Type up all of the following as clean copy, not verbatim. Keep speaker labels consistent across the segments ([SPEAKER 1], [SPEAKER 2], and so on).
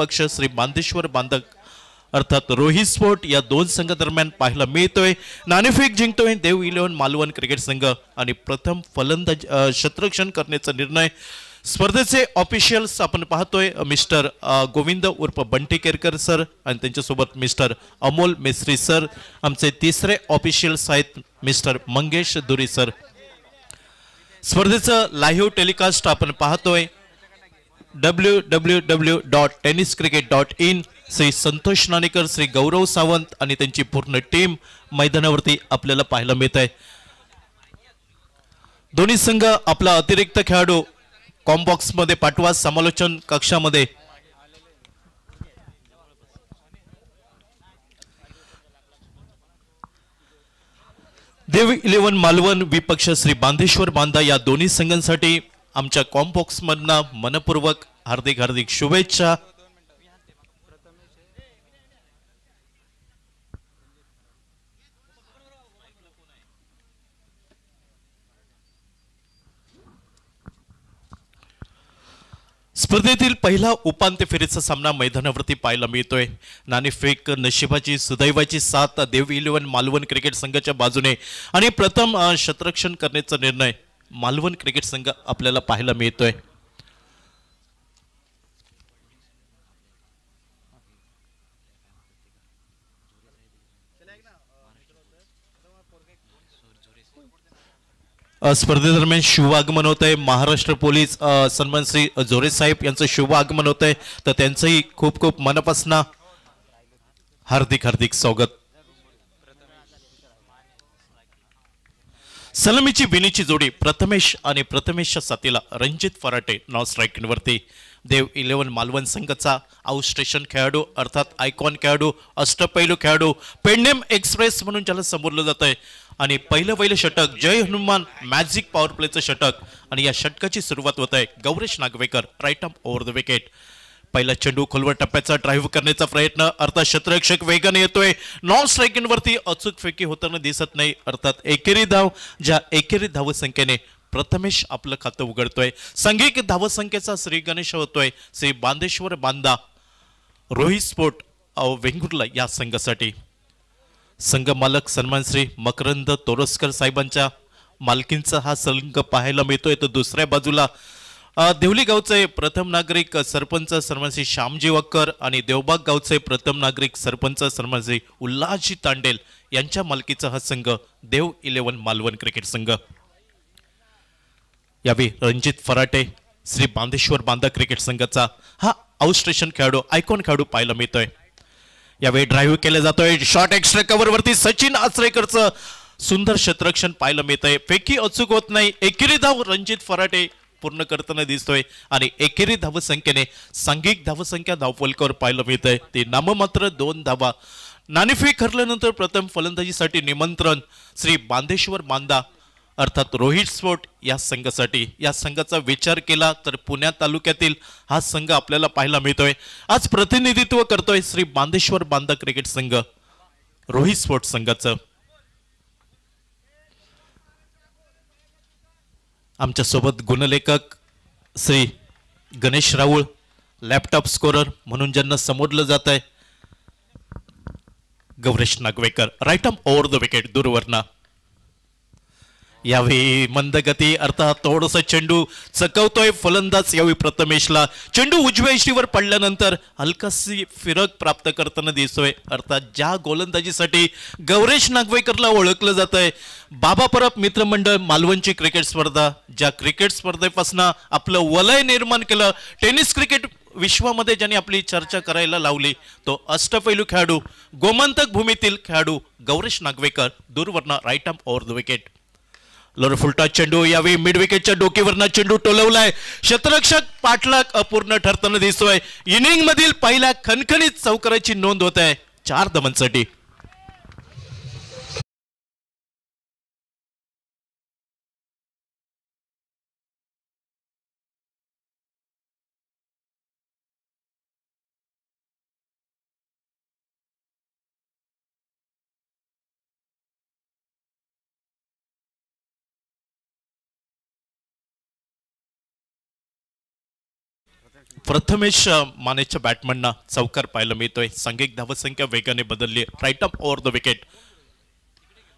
[SPEAKER 1] विपक्ष श्री बांदेश्वर बांधक अर्थात रोहित स्पोर्ट या दोन संघादरम्यान पाहायला मिळतोय। नाणेफेक जिंकतोय देव 11 मालवण क्रिकेट संघ आणि प्रथम फलंदाज क्षेत्ररक्षण करण्याचा निर्णय स्पर्धेचे ऑफिशियल्स आपण पाहतोय मिस्टर गोविंद उर्फ बंटी केरकर सर आणि त्यांच्यासोबत मिस्टर अमोल मेस्त्री सर। आमचे तिसरे ऑफिशियल्स आहेत मिस्टर मंगेश दुरी सर। स्पर्धेचं लाईव्ह टेलिकास्ट आपण पाहतोय www.tenniscricket.in। श्री संतोष नाणेकर श्री गौरव सावंत आणि त्यांची पूर्ण टीम मैदानावरती आपल्याला पाहायला मिळत आहे। दोन्ही संघ आपला अतिरिक्त खेळाडू कॉम्बॉक्स मध्ये पाठवा समालोचन कक्षामध्ये। देव 11 मालवण विपक्ष श्री बांदेश्वर बांदा या दोन्ही संघांसाठी आमच्या कॉम्बॉक्स मधनं मनपूर्वक हार्दिक शुभेच्छा। स्पर्धेतील पहिला उपांत्य फेरीचा सामना मैदानावरती पाहायला मिळतोय। नाणेफेक नशिबाची सुदैवाची साथ देव 11 मालवण क्रिकेट संघाच्या बाजूने आणि प्रथम क्षेत्ररक्षण करण्याचा निर्णय मालवण क्रिकेट संघ आपल्याला पाहायला मिळतोय। स्पर्धेदरम्यान शुभ आगमन होत आहे। महाराष्ट्र पोलीस सन्मान श्री जोरे साहेब यांचं शुभ आगमन होत आहे, तर त्यांचंही खूप खूप मनापासून हार्दिक स्वागत। सलामीची विनीची जोडी प्रथमेश आणि प्रथमेशच्या साथीला रणजित फराटे नॉन स्ट्रायकिंग वरती। देव 11 मालवण संघाचा आउटस्टेशन खेळाडू अर्थात आयकॉन खेळाडू अष्टपैलू खेळाडू पेडनेम एक्सप्रेस म्हणून ज्याला संबोधलं जात आहे आणि पहिलं षटक जय हनुमान मॅजिक पॉवर प्लेचं षटक आणि या षटकाची सुरुवात होत आहे Gauresh Nagvekar right arm over the wicket. पहिला चेंडू खोलवर टप्प्याचा ड्राईव्ह करण्याचा प्रयत्न अर्थात क्षेत्ररक्षक वेगाने येतोय नॉन स्ट्रायकिंग वरती अचूक फेकी होताना दिसत नाही अर्थात एकेरी धाव ज्या एकेरी धाव संख्येने प्रथमेश आपलं खातं उघडतोय। सांघिक धाव संख्येचा श्री गणेश होतोय श्री बांदेश्वर बांदा रोहित स्पोर्ट वेंगुर्ला या संघासाठी। संघ मालक सन्मान श्री मकरंद तोरसकर साहेबांच्या मालकींचा हा संघ पाहायला मिळतोय, तर दुसऱ्या बाजूला देवली गावचे प्रथम नागरिक सरपंच सन्मान श्री श्यामजी वक्कर आणि देवबाग गावचे प्रथम नागरिक सरपंच सन्मान श्री उल्हासजी तांडेल यांच्या मालकीचा हा संघ देव 11 मालवण क्रिकेट संघ। यावेळी रणजित फराटे श्री बांदेश्वर बांदा क्रिकेट संघाचा हा आउटस्टेशन खेळाडू आयकॉन खेळाडू पाहायला मिळतोय। यावेळी ड्राईव्ह केला जातोय शॉर्ट एक्स्ट्रा कव्हर वरती सचिन आचरेकरचं सुंदर क्षेत्ररक्षण पाहायला मिळतंय। फेकी अचूक होत नाही, एकेरी धाव रणजित फराटे पूर्ण करताना दिसतोय आणि एकेरी धाव संख्येने सांघिक धावसंख्या धावफलकावर पाहायला मिळतंय ती नाममात्र 2 धावा। नाणेफेक हरल्यानंतर प्रथम फलंदाजीसाठी निमंत्रण श्री बांदेश्वर बांदा अर्थात रोहित स्पोर्ट या संघासाठी। या संघाचा विचार केला तर पुणे तालुक्यातील हा संघ आपल्याला पाहायला मिळतोय। आज प्रतिनिधित्व करतोय श्री बांदेश्वर बांदा क्रिकेट संघ रोहित स्पोर्ट संघाचं। आमच्या सोबत गुणलेखक श्री गणेश राऊळ लॅपटॉप स्कोरर म्हणून ज्यांना संबोधलं जात आहे Gauresh Nagvekar right arm over the wicket दूरवरना। यावेळी मंदगती अर्थात थोडस चेंडू चकवतोय फलंदाज यावेळी प्रथमेशला चेंडू उजव्या इशीवर पडल्यानंतर हलकाशी फिरक प्राप्त करताना दिसतोय अर्थात ज्या गोलंदाजीसाठी गौरेश नागवेकरला ओळखलं जात आहे बाबा परब मित्रमंडळ मालवणची क्रिकेट स्पर्धा ज्या क्रिकेट स्पर्धेपासून आपलं वलय निर्माण केलं टेनिस क्रिकेट विश्वामध्ये ज्यांनी आपली चर्चा करायला लावली तो अष्टपैलू खेळाडू गोमंतक भूमीतील खेळाडू गौरेश नागवेकर दूरवरना right arm over the wicket. Lower full toss चेंडू यावेळी मिड विकेटच्या डोकीवरनं चेंडू टोलवलाय क्षेत्ररक्षक पाठलाग अपूर्ण ठरताना दिसतोय। इनिंग मधील पहिल्या खणखणीत चौकाराची नोंद होत आहे 4 धावांसाठी। प्रथमेश मानेच्या बॅटमॅनना चौकार पाहायला मिळतोय. सांघिक धावसंख्या वेगाने बदलली. Right up over the wicket.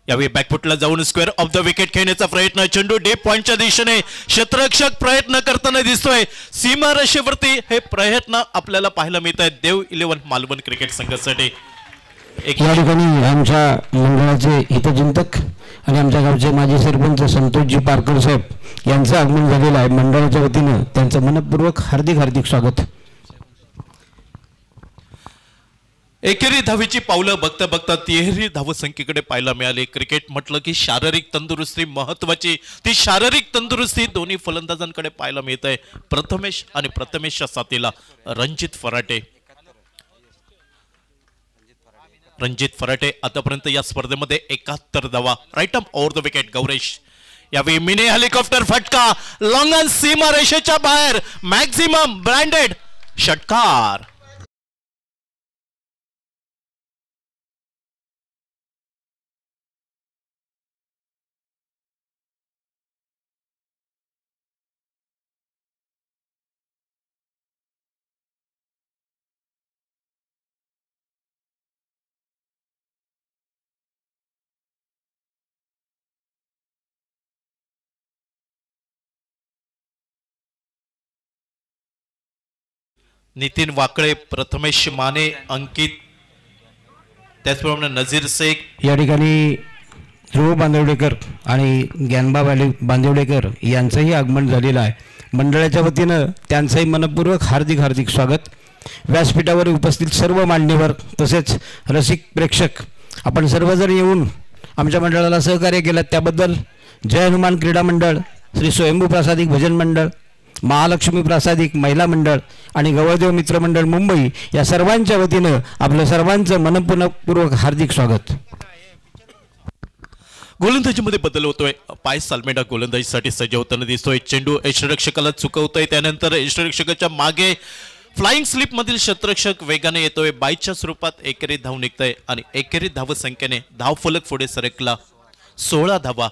[SPEAKER 1] यावेळी बॅकफुटला जाऊन स्क्वेअर ऑफ द विकेट खेळण्याचा प्रयत्न. चेंडू डीप पॉइंटच्या दिशेने क्षेत्ररक्षक प्रयत्न करताना दिसतोय. सीमारेषेवरती हे प्रयत्न आपल्याला पाहायला मिळत आहेत देव 11 मालवण क्रिकेट संघासाठी.
[SPEAKER 2] या ठिकाणी आमच्या मंडळाचे हितचिंतक आणि आमच्या गावचे माजी सरपंच संतोषजी पारकर साहेब यांचं आगमन झालेलं आहे. मंडळाच्या वतीनं त्यांचं मनपूर्वक हार्दिक हार्दिक स्वागत.
[SPEAKER 1] एकेरी धावेची पावलं बघता बघता तिहेरी धावसंख्येकडे पाहायला मिळाले. क्रिकेट म्हटलं की शारीरिक तंदुरुस्ती महत्वाची. ती शारीरिक तंदुरुस्ती दोन्ही फलंदाजांकडे पाहायला मिळत आहे. प्रथमेश आणि प्रथमेशच्या साथीला रणजित फराटे. रणजित फराटे आतापर्यंत या स्पर्धेमध्ये 71 धावा. Right up over the wicket Gauresh. यावेळी मिनी हेलिकॉप्टर फटका लॉंग ऑन सीमा रेषेच्या बाहेर. मॅक्झिमम ब्रँडेड षटकार. नितीन वाकळे, प्रथमेश माने, अंकित, त्याचप्रमाणे नजीर शेख.
[SPEAKER 2] या ठिकाणी ध्रुव बांदिवडेकर आणि ज्ञानबा बांदिवडेकर यांचंही आगमन झालेलं आहे. मंडळाच्या वतीनं त्यांचंही मनपूर्वक हार्दिक हार्दिक स्वागत. व्यासपीठावर उपस्थित सर्व मान्यवर तसेच रसिक प्रेक्षक आपण सर्वजण येऊन आमच्या मंडळाला सहकार्य केलं त्याबद्दल जय हनुमान क्रीडा मंडळ, श्री स्वयंभू प्रासादिक भजन मंडळ, महालक्ष्मी प्रासादिक महिला मंडळ आणि गवळदेव मित्र मंडळ मुंबई या सर्वांच्या वतीनं आपलं सर्वांचं मनपूर्वक हार्दिक स्वागत.
[SPEAKER 1] गोलंदाजीमध्ये बदल होतोय. पायस सालमेडा गोलंदाजीसाठी सज्ज होताना दिसतोय. चेंडू यष्टिरक्षकाला चुकवतोय. त्यानंतर यष्टिरक्षकाच्या मागे फ्लाइंग स्लिप मधील क्षेत्ररक्षक वेगाने येतोय. बाईच्या स्वरूपात एकेरी धाव निघतोय आणि एकेरी धावसंख्येने धावफलक पुढे सरकला. 16 धावा.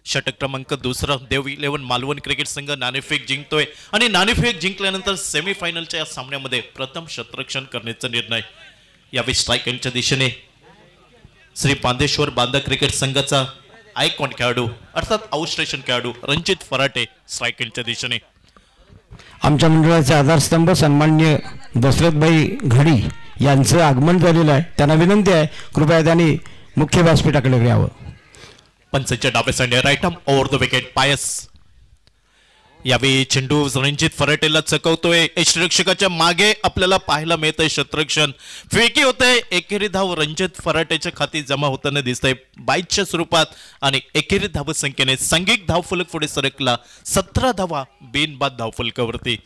[SPEAKER 1] षटक क्रमांक 2 देव 11 मालवण क्रिकेट संघ नाणेफेक जिंकतोय आणि नाणेफेक जिंकल्यानंतर सेमीफायनलच्या या सामन्यामध्ये प्रथम क्षेत्ररक्षण करण्याचा निर्णय. यावेळी स्ट्राईक यांच्या दिशेने श्री बांदेश्वर बांदा क्रिकेट संघाचा आयकॉन खेळाडू अर्थात आउटस्टेशन खेळाडू रणजित फराटे स्ट्राईक यांच्या दिशेने.
[SPEAKER 2] आमच्या मंडळाचे आधारस्तंभ सन्माननीय दशरथभाई घडी यांचं आगमन झालेलं आहे. त्यांना विनंती आहे कृपया त्यांनी मुख्य व्यासपीठाकडे यावं.
[SPEAKER 1] पंचांच्या डाव्या साइडने right arm over the wicket Payas. यावेळी चेंडू रणजित फराटेला चकवतोय. यष्टिरक्षकाच्या मागे आपल्याला पाहायला मिळतंय क्षेत्ररक्षण फेकी होतंय. एकेरी धाव रणजित फराटेच्या खाती जमा होताना दिसतंय बाईच्या स्वरूपात आणि एकेरी धावसंख्येने सांघिक धावफलक पुढे सरकला. 17 धावा बिनबाद धावफलकावरती.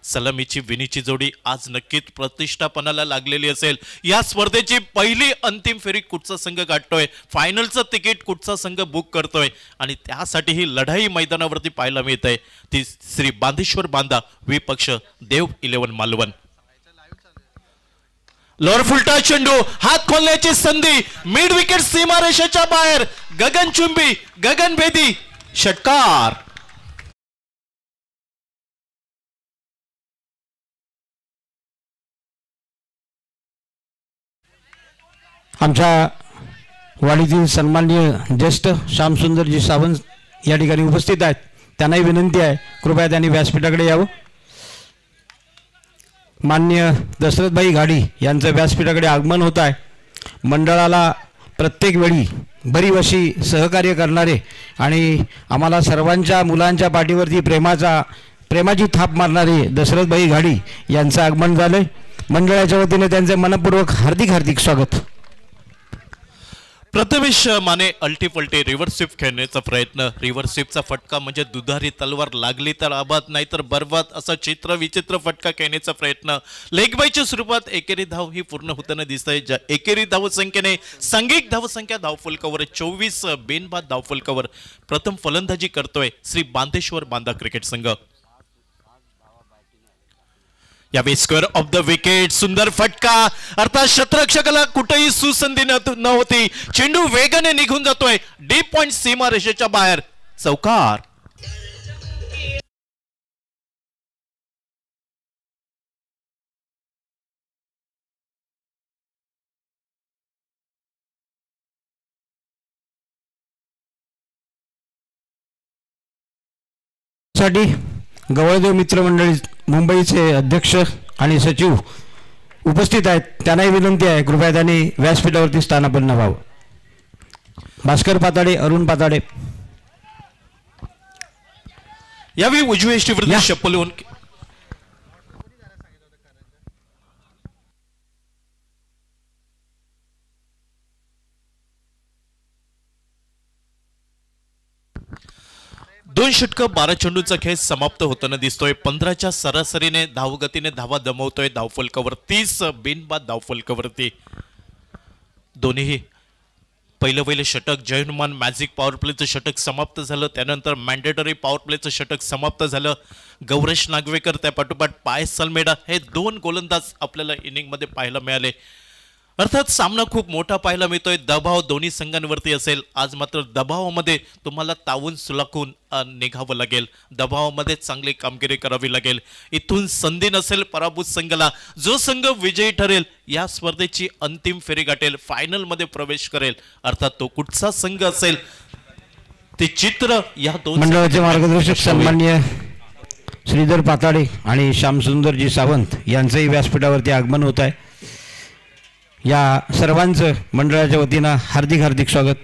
[SPEAKER 1] सलामीची विनीची जोडी आज नक्कीच प्रतिष्ठापनाला लागलेली असेल. या स्पर्धेची पहिली अंतिम फेरी कुठचा संघ गाठतोय, फायनलचं तिकीट कुठचा संघ बुक करतोय आणि त्यासाठी ही लढाई मैदानावरती पाहायला मिळत आहे ती श्री बांदेश्वर बांदा विपक्ष देव 11 मालवण. लोअर फुलटा चेंडू हात खोलण्याची संधी. मिड विकेट सीमारेषेच्या बाहेर. गगनचुंबी गगनभेदी षटकार.
[SPEAKER 2] आमच्या वाडीतील सन्माननीय ज्येष्ठ श्यामसुंदरजी सावंत या ठिकाणी उपस्थित आहेत. त्यांनाही विनंती आहे कृपया त्यांनी व्यासपीठाकडे यावं. माननीय दशरथभाई घाडी यांचं व्यासपीठाकडे आगमन होत आहे. मंडळाला प्रत्येक वेळी बरीच अशी सहकार्य करणारे आणि आम्हाला सर्वांच्या मुलांच्या पाठीवरती प्रेमाची थाप मारणारे दशरथभाई घाडी यांचं आगमन झालंय. मंडळाच्या वतीने त्यांचे मनपूर्वक हार्दिक हार्दिक स्वागत.
[SPEAKER 1] प्रथमेश माने अल्टीपल्टी रिव्हर्स स्वीप खेळण्याचा प्रयत्न. रिव्हर्स स्वीपचा फटका म्हणजे दुधारी तलवार लागली तर आबाद नाहीतर बरबाद असा चित्र विचित्र फटका खेळण्याचा प्रयत्न. लेग बायच्या स्वरूपात एकेरी धाव ही पूर्ण होताना दिसतंय. ज्या एकेरी धावसंख्येने सांघिक धावसंख्या धावफलकावर 24 बिनबाद धावफलकावर प्रथम फलंदाजी करतोय श्री बांदेश्वर बांदा क्रिकेट संघ. यावेळी स्क्वेअर ऑफ द विकेट. सुंदर फटका अर्थात क्षेत्ररक्षकाला कुठेही सुसंधी न होती. चेंडू वेगाने निघून जातोय डीप पॉइंट सीमा रेषेच्या बाहेर. चौकार.
[SPEAKER 2] साठी गवळदेव मित्रमंडळी मुंबईचे अध्यक्ष आणि सचिव उपस्थित आहेत. त्यांनाही विनंती आहे कृपया त्यांनी व्यासपीठावरती स्थानापन्न व्हावं. भास्कर पाताडे, अरुण पाताडे
[SPEAKER 1] यावेळी उजव्या यष्टीवरती शपल होऊन दोन षटक 12 चेंडूचा खेळ समाप्त होताना दिसतोय. 15च्या सरासरीने धावगतीने धावा जमवतोय धावफलकावर 30 बिनबाद धावफलकावरती. दोन्ही पहिलं षटक जय हनुमान मॅजिक पॉवर प्लेचं षटक समाप्त झालं. त्यानंतर मॅन्डेटरी पॉवर प्लेचं षटक समाप्त झालं. गौरेश नागवेकर त्या पाठोपाठ पायस सलमेडा हे दोन गोलंदाज आपल्याला इनिंगमध्ये पाहायला मिळाले. अर्थात सामना खूप मोठा पाहायला मिळतोय. दबाव दोन्ही संघांवरती असेल. आज मात्र दबावामध्ये तुम्हाला तावून सुलाखून निघावं लागेल. दबावामध्ये चांगली कामगिरी करावी लागेल. इथून संधी नसेल पराभूत संघाला. जो संघ विजयी ठरेल या स्पर्धेची अंतिम फेरी गाठेल, फायनलमध्ये प्रवेश करेल. अर्थात तो कुठचा संघ असेल ते चित्र या दोन
[SPEAKER 2] मंडळाचे मार्गदर्शक सन्माननीय श्रीधर पाताडे आणि श्यामसुंदरजी सावंत यांचंही व्यासपीठावरती आगमन होत आहे. या सर्वांचं मंडळाच्या वतीनं हार्दिक हार्दिक स्वागत.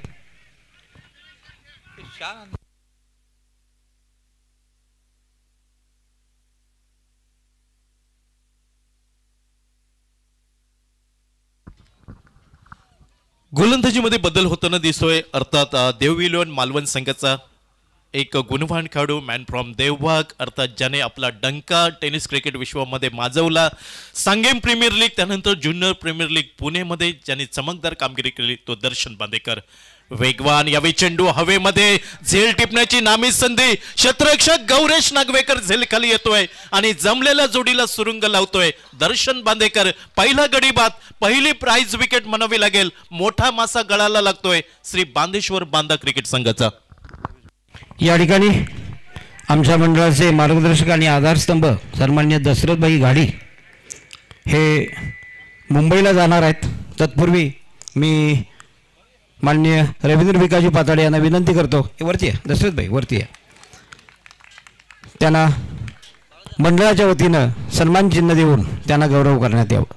[SPEAKER 1] गोलंदाजीमध्ये बदल होताना दिसतोय. अर्थात देव इलेव्हन मालवण संघाचा एक गुणवान खेळाडू मॅन फ्रॉम देवबाग, अर्थात ज्याने आपला डंका टेनिस क्रिकेट विश्वामध्ये माजवला. सांगेम प्रीमियर लीग त्यानंतर ज्युनियर प्रीमियर लीग पुणेमध्ये ज्यांनी चमकदार कामगिरी केली तो दर्शन बांदेकर. वेगवान यावेळी चेंडू हवेमध्ये झेल टिपण्याची नामी संधी. क्षेत्ररक्षक गौरेश नागवेकर झेल खाली येतोय आणि जमलेल्या जोडीला सुरुंग लावतोय दर्शन बांदेकर. पहिला गडी बाद, पहिली प्राइज विकेट म्हणावी लागेल. मोठा मासा गळाला लागतोय श्री बांदेश्वर बांदा क्रिकेट संघाचा.
[SPEAKER 2] या ठिकाणी आमच्या मंडळाचे मार्गदर्शक आणि आधारस्तंभ सन्माननीय दशरथभाई घाडी हे मुंबईला जाणार आहेत. तत्पूर्वी मी माननीय रवींद्र भिकाजी पाताडे यांना विनंती करतो, वरती आहे दशरथभाई, वरती आहे, त्यांना मंडळाच्या वतीनं सन्मान चिन्ह देऊन त्यांना गौरव करण्यात यावं.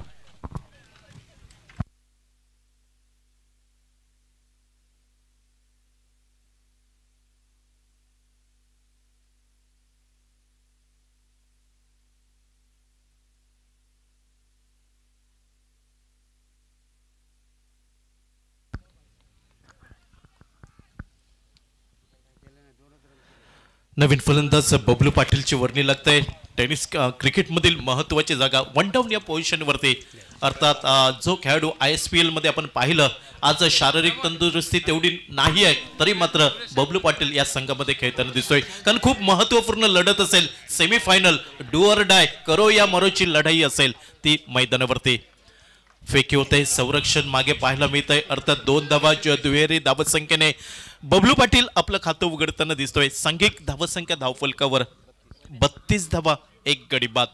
[SPEAKER 1] नवीन फलंदाज बबलू पाटीलची वर्णी लागते. टेनिस क्रिकेटमधील महत्त्वाची जागा वन डाऊन या पोझिशनवरती. अर्थात जो खेळाडू ISPL मध्ये आपण पाहिलं, आज शारीरिक तंदुरुस्ती तेवढी नाही आहे तरी मात्र बबलू पाटील या संघामध्ये खेळताना दिसतोय. कारण खूप महत्त्वपूर्ण लढत असेल. सेमीफायनल डू ऑर डाय, करो या मरोची लढाई असेल ती मैदानावरती. फेकी होते, संरक्षण मागे पाहायला मिळतंय. अर्थात 2 धावा दुहेरी धावसंख्येने बबलू पाटील आपलं खातं उघडताना दिसतोय. सांघिक धावसंख्या धावफलकावर 32 धावा, 1 गडी बाद.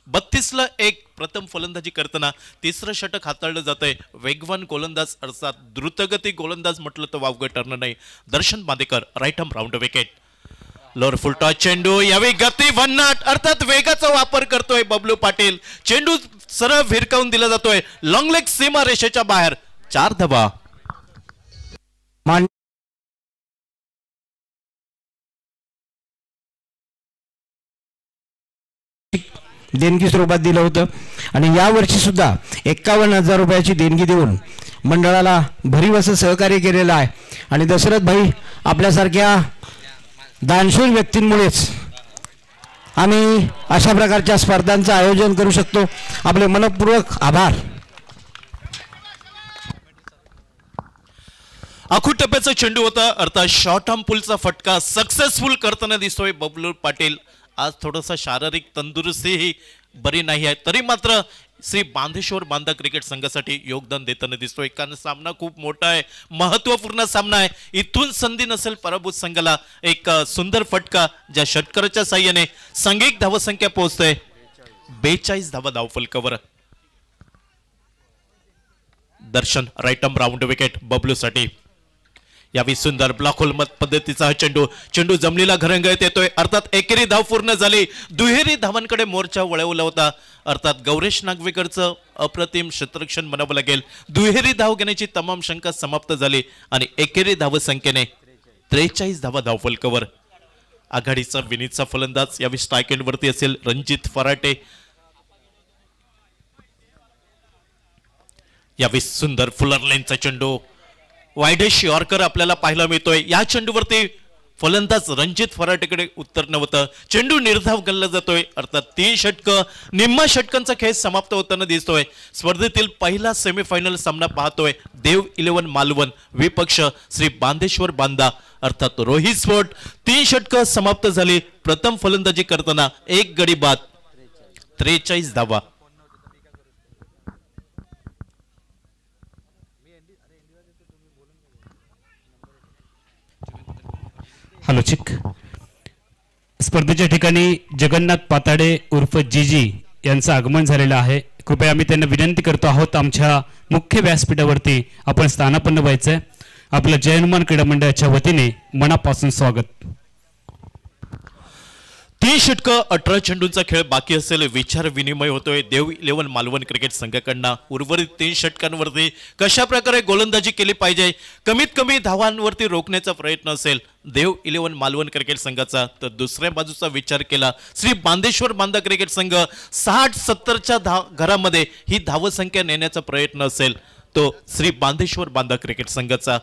[SPEAKER 1] 32ला 1 प्रथम फलंदाजी करताना तिसरं षटक हाताळलं जातंय. वेगवान गोलंदाज अर्थात द्रुतगती गोलंदाज म्हटलं तर वावगं ठरणार नाही. Darshan Bandekar right arm round wicket. Lower full toss चेंडू, यावेळी गती भन्नाट, अर्थात वेगाचा वापर करतोय बबलू पाटील. चेंडू सरळ भिरकावून दिला जातोय. लॉंग लेग सीमा रेषेच्या बाहेर. 4 धावा.
[SPEAKER 2] देणगी स्वरूपात दिलं होतं आणि यावर्षी सुद्धा 51,000 रुपयाची देणगी देऊन मंडळाला भरीव असं सहकार्य केलेलं आहे. आणि दशरथ भाई आपल्यासारख्या दानशूर व्यक्तींमुळेच आम्ही अशा प्रकारच्या स्पर्धांचं आयोजन करू शकतो. आपले मनपूर्वक आभार.
[SPEAKER 1] आखूड टप्प्याचा चेंडू होता. अर्थात शॉर्ट आर्म पुलचा फटका सक्सेसफुल करताना दिसतोय बबलू पाटील. आज थोडासा शारीरिक तंदुरुस्ती ही बरी नाही आहे तरी मात्र श्री बांदेश्वर बांदा क्रिकेट संघासाठी योगदान देताना दिसतोय. कारण सामना खूप मोठा आहे, महत्त्वपूर्ण सामना आहे. इथून संधी नसेल पराभूत संघाला. एक सुंदर फटका ज्या षटकाराच्या साह्याने सांघिक धावसंख्या पोहोचते 42 धावा धावफलकावर. दर्शन राईट आर्म राऊंड विकेट बबलूसाठी. यावेळी सुंदर ब्लॉक होल पद्धतीचा हा चेंडू जमिनीला घरंगळत येतोय, अर्थात एकेरी धाव पूर्ण झाली. दुहेरी धावांकडे मोर्चा वळवला होता, अर्थात गौरेश नागवेकरचं अप्रतिम क्षेत्ररक्षण म्हणावं लागेल. दुहेरी धाव घेण्याची तमाम शंका समाप्त झाली आणि एकेरी धावसंख्येने 43 धावा धावफलकावर. आघाडीचा विनीतचा फलंदाज यावेळी स्ट्राईक एंडवरती असेल रणजित फराटे. यावेळी सुंदर फुलर लेनचा चेंडू वायडेश यॉर्कर आपल्याला पाहायला मिळतोय. या चेंडूवरती फलंदाज रणजित फराटेकडे उत्तर नव्हतं. चेंडू निर्धाव गल्ला जातोय, अर्थात 3 षटकं निम्मा षटकांचा खेळ समाप्त होताना दिसतोय. स्पर्धेतील पहिला सेमीफायनल सामना पाहतोय देव 11 मालवण विपक्ष श्री बांदेश्वर बांदा अर्थात रोहित स्पोर्ट. 3 षटकं समाप्त झाली. प्रथम फलंदाजी करताना 1 गडी बाद, 43 धावा.
[SPEAKER 3] हॅलो चिक. स्पर्धेच्या ठिकाणी जगन्नाथ पाताडे उर्फ जीजी यांचं आगमन झालेलं आहे. कृपया आम्ही त्यांना विनंती करतो आहोत आमच्या मुख्य व्यासपीठावरती आपण स्थानापन्न व्हायचंय. आपलं जय हनुमान क्रीडा मंडळाच्या वतीने मनापासून स्वागत.
[SPEAKER 1] 3 षटकं 18 चेंडूंचा खेळ बाकी असेल. विचार विनिमय होतोय देव 11 मालवण क्रिकेट संघाकडनं. उर्वरित 3 षटकांवरती कशा प्रकारे गोलंदाजी केली पाहिजे, कमीत कमी धावांवरती रोखण्याचा प्रयत्न असेल देव 11 मालवण क्रिकेट संघाचा. तर दुसऱ्या बाजूचा विचार केला श्री बांदेश्वर बांदा क्रिकेट संघ 60-70च्या घरामध्ये ही धावसंख्या नेण्याचा प्रयत्न असेल तो श्री बांदेश्वर बांदा क्रिकेट संघाचा.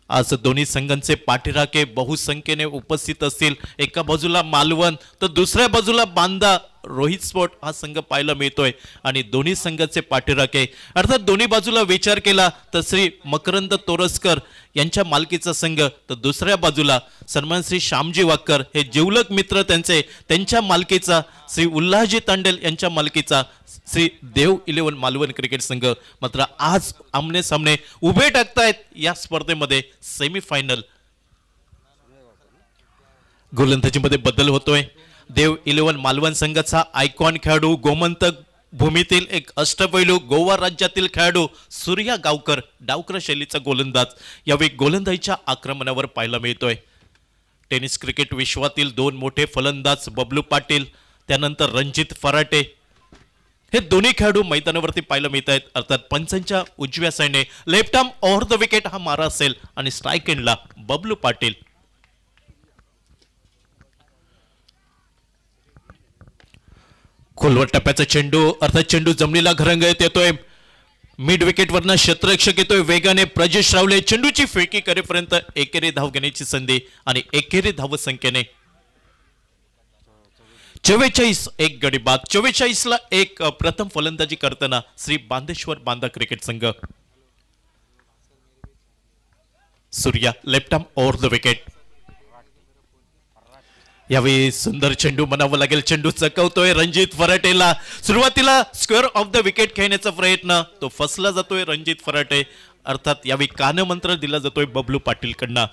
[SPEAKER 1] आज दोन्ही संघांचे पाठीराखे बहुसंख्येने उपस्थित असतील. एका बाजूला मालवण तर दुसऱ्या बाजूला बांदा रोहित स्पोर्ट हा संघ पाहायला मिळतोय आणि दोन्ही संघाचे पाठीराखे अर्थात दोन्ही बाजूला विचार केला तर श्री मकरंद तोरसकर यांच्या मालकीचा संघ, तर दुसऱ्या बाजूला सन्मान श्री श्यामजी वाक्कर हे जिवलग मित्र त्यांच्या मालकीचा श्री उल्हासजी तांडेल यांच्या मालकीचा श्री देव 11 मालवण क्रिकेट संघ मात्र आज आमने सामने उभे टाकतायत या स्पर्धेमध्ये. सेमीफायनल गोलंदाजीमध्ये बदल होतोय. देव 11 मालवण संघाचा आयकॉन खेळाडू गोमंतक भूमीतील एक अष्टपैलू गोवा राज्यातील खेळाडू सूर्या गावकर डावकर शैलीचा गोलंदाज यावेळी गोलंदाजीच्या आक्रमणावर पाहायला मिळतोय. टेनिस क्रिकेट विश्वातील 2 मोठे फलंदाज बबलू पाटील त्यानंतर रणजित फराटे हे दोन्ही खेळाडू मैदानावरती पाहायला मिळत आहेत. अर्थात पंचांच्या उजव्या साईडने left arm over the wicket हा मारा असेल आणि स्ट्राईक एंडला बबलू पाटील. खोलवर टप्प्याचा चेंडू अर्थात चेंडू जमिनीला घरंगळत येतोय. मिड विकेट वरनं क्षेत्ररक्षक येतोय वेगाने प्रजेश रावले. चेंडूची फेकी करेपर्यंत एकेरी धाव घेण्याची संधी आणि एकेरी धाव संख्येने 44 1 गडी बाद. 44ला 1 प्रथम फलंदाजी करताना श्री बांदेश्वर बांदा क्रिकेट संघ. Surya left arm over the wicket. यावेळी सुंदर चेंडू म्हणावं लागेल. चेंडू चकवतोय रणजित फराटेला. सुरुवातीला स्क्वेअर ऑफ द विकेट खेळण्याचा प्रयत्न तो फसला जातोय रणजित फराटे. अर्थात यावेळी कानमंत्र दिला जातोय बबलू पाटील कडनं.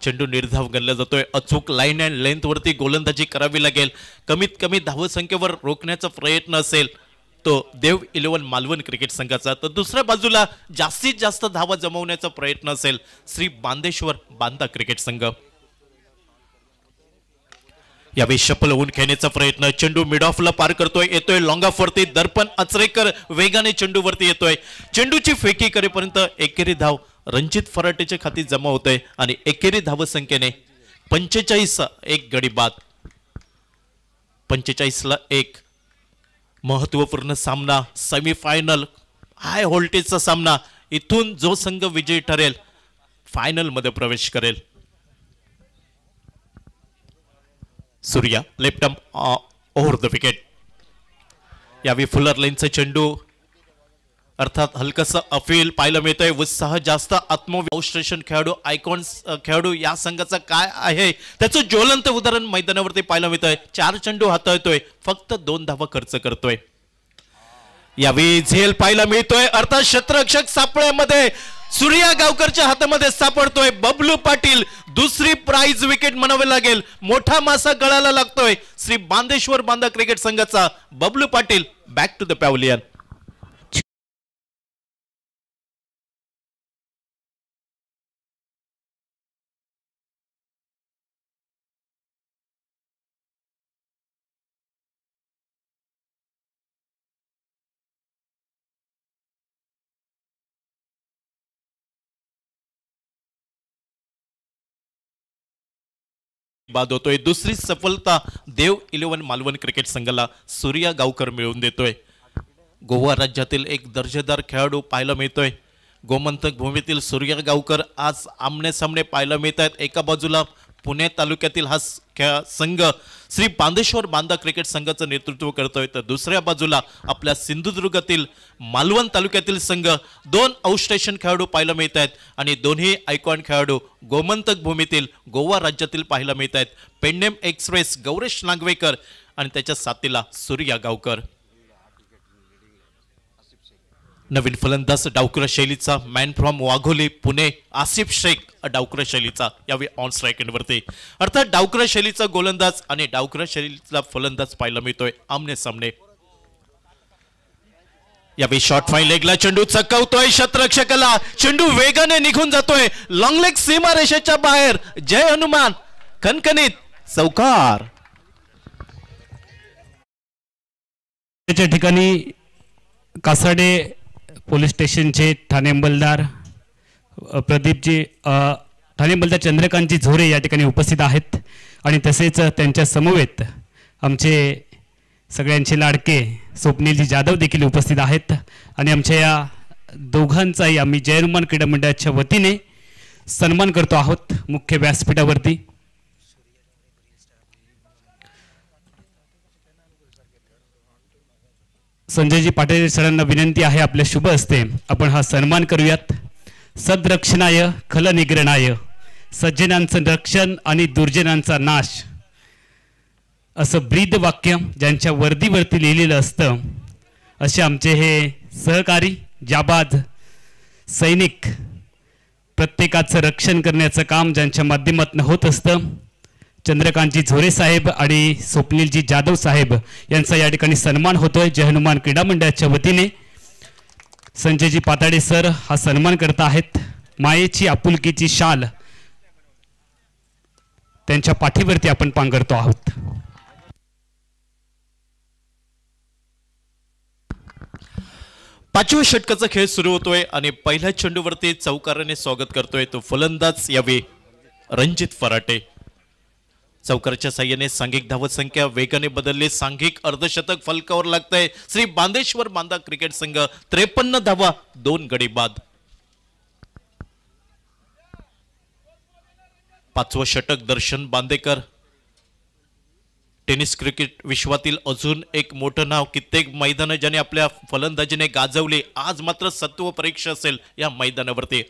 [SPEAKER 1] चेंडू निर्धाव गणला जातोय. अचूक लाईन अँड लेंथ वरती गोलंदाजी करावी लागेल. कमीत कमी धावसंख्येवर रोखण्याचा प्रयत्न असेल तो देव 11 मालवण क्रिकेट संघाचा. तर दुसऱ्या बाजूला जास्तीत जास्त धावा जमवण्याचा प्रयत्न असेल श्री बांदेश्वर बांदा क्रिकेट संघ. यावेळी शफल होऊन खेळण्याचा प्रयत्न. चेंडू मिड ऑफला पार करतोय. येतोय लॉंग ऑफ वरती. दर्पण अचरेकर वेगाने चेंडू वरती येतोय. चेंडूची फेकी करेपर्यंत एकेरी धाव रणजित फराटेच्या खाती जमा होतोय आणि एकेरी धाव संख्येने 45 1 गडी बाद. 45ला 1 महत्वपूर्ण सामना सेमीफायनल हाय व्होल्टेजचा सामना. इथून जो संघ विजयी ठरेल फायनल मध्ये प्रवेश करेल. Surya left arm over the wicket. यावेळी फुलर लेनचा चेंडू अर्थात हलकस अपील पाहायला मिळतंय. उत्साह जास्त आत्मविश्लेषण खेळाडू आयकॉन खेळाडू या संघाचा काय आहे त्याचं ज्वलंत उदाहरण मैदानावरती पाहायला मिळतंय. 4 चेंडू हाताळतोय फक्त 2 धावा खर्च करतोय. यावेळी झेल पाहायला मिळतोय. अर्थात क्षेत्ररक्षक सापळ्यामध्ये सूर्या गावकरच्या हातामध्ये सापडतोय बबलू पाटील. दुसरी प्राइज विकेट म्हणावे लागेल. मोठा मासा गळाला लागतोय श्री बांदेश्वर बांदा क्रिकेट संघाचा. Bablu Patil back to the pavilion. बाद होतोय. दुसरी सफलता देव 11 मालवण क्रिकेट संघाला सूर्या गावकर मिळवून देतोय. गोवा राज्यातील एक दर्जेदार खेळाडू पाहायला मिळतोय. गोमंतक भूमीतील सूर्या गावकर आज आमने सामने पाहायला मिळत आहेत. एका बाजूला पुणे तालुक्यातील हा संघ श्री बांदेश्वर बांदा क्रिकेट संघाचं नेतृत्व करतोय, तर दुसऱ्या बाजूला आपल्या सिंधुदुर्गातील मालवण तालुक्यातील संघ 2 आउटस्टेशन खेळाडू पाहायला मिळत आहेत आणि दोन्ही आयकॉन खेळाडू गोमंतक भूमीतील गोवा राज्यातील पाहायला मिळत आहेत. पेडनेम एक्सप्रेस गौरेश नागवेकर आणि त्याच्या साथीला सूर्या गावकर. नवीन फलंदाज डावकुरा शैलीचा मॅन फ्रॉम वाघोली पुणे आसिफ शेख डावकुरा शैलीचा यावेळी ऑन स्ट्राईक एंडवरती. अर्थात डावकुरा शैलीचा गोलंदाज आणि डावकुरा शैलीचा फलंदाज पाहायला मिळतोय आमने सामने. यावेळी शॉर्ट फाईन लेगला चेंडू चकवतोय शतरक्षकाला. चेंडू वेगाने निघून जातोय. लॉंग लेग सीमा रेषेच्या बाहेर. जय हनुमान खणखणीत चौकार.
[SPEAKER 3] त्याच्या ठिकाणी कासाडे पोलीस स्टेशनचे ठाणे अंमलदार प्रदीपजी ठाणे अंमलदार चंद्रकांतजी झोरे या ठिकाणी उपस्थित आहेत आणि तसेच त्यांच्या समवेत आमचे सगळ्यांचे लाडके स्वप्नीलजी जाधव देखील उपस्थित आहेत आणि आमच्या या दोघांचाही आम्ही जय हनुमान क्रीडा मंडळाच्या वतीने सन्मान करतो आहोत मुख्य व्यासपीठावरती. संजयजी पाटील सरांना विनंती आहे आपल्या शुभ हस्ते आपण हा सन्मान करूयात. सद्रक्षणाय खल निग्रणाय सज्जनांचं रक्षण आणि दुर्जनांचा नाश असं ब्रीद वाक्य ज्यांच्या वर्दीवरती लिहिलेलं असतं असे आमचे हे सहकारी जाबाज सैनिक प्रत्येकाचं रक्षण करण्याचं काम ज्यांच्या माध्यमातून होत असतं. चंद्रकांतजी झोरे साहेब आणि स्वप्नीलजी जाधव साहेब यांचा या ठिकाणी सन्मान होतोय जय हनुमान क्रीडा मंडळाच्या वतीने. संजयजी पाताडे सर हा सन्मान करत आहेत. मायेची आपुलकीची शाल त्यांच्या पाठीवरती आपण पांघरतो आहोत.
[SPEAKER 1] पाचव्या षटकाचा खेळ सुरू होतोय आणि पहिल्या चेंडूवरती चौकाराने स्वागत करतोय तो फलंदाज यावेळी रणजित फराटे. चौकाराच्या साह्याने सांघिक धावत संख्या वेगाने बदलली. सांघिक अर्धशतक फलकावर लागतंय. श्री बांदेश्वर बांदा क्रिकेट संघ 53 धावा 2 गडी बाद. पाचवं षटक दर्शन बांदेकर. टेनिस क्रिकेट विश्वातील अजून एक मोठं नाव. कित्येक मैदानं ज्याने आपल्या फलंदाजीने गाजवली. आज मात्र सत्व परीक्षा असेल या मैदानावरती.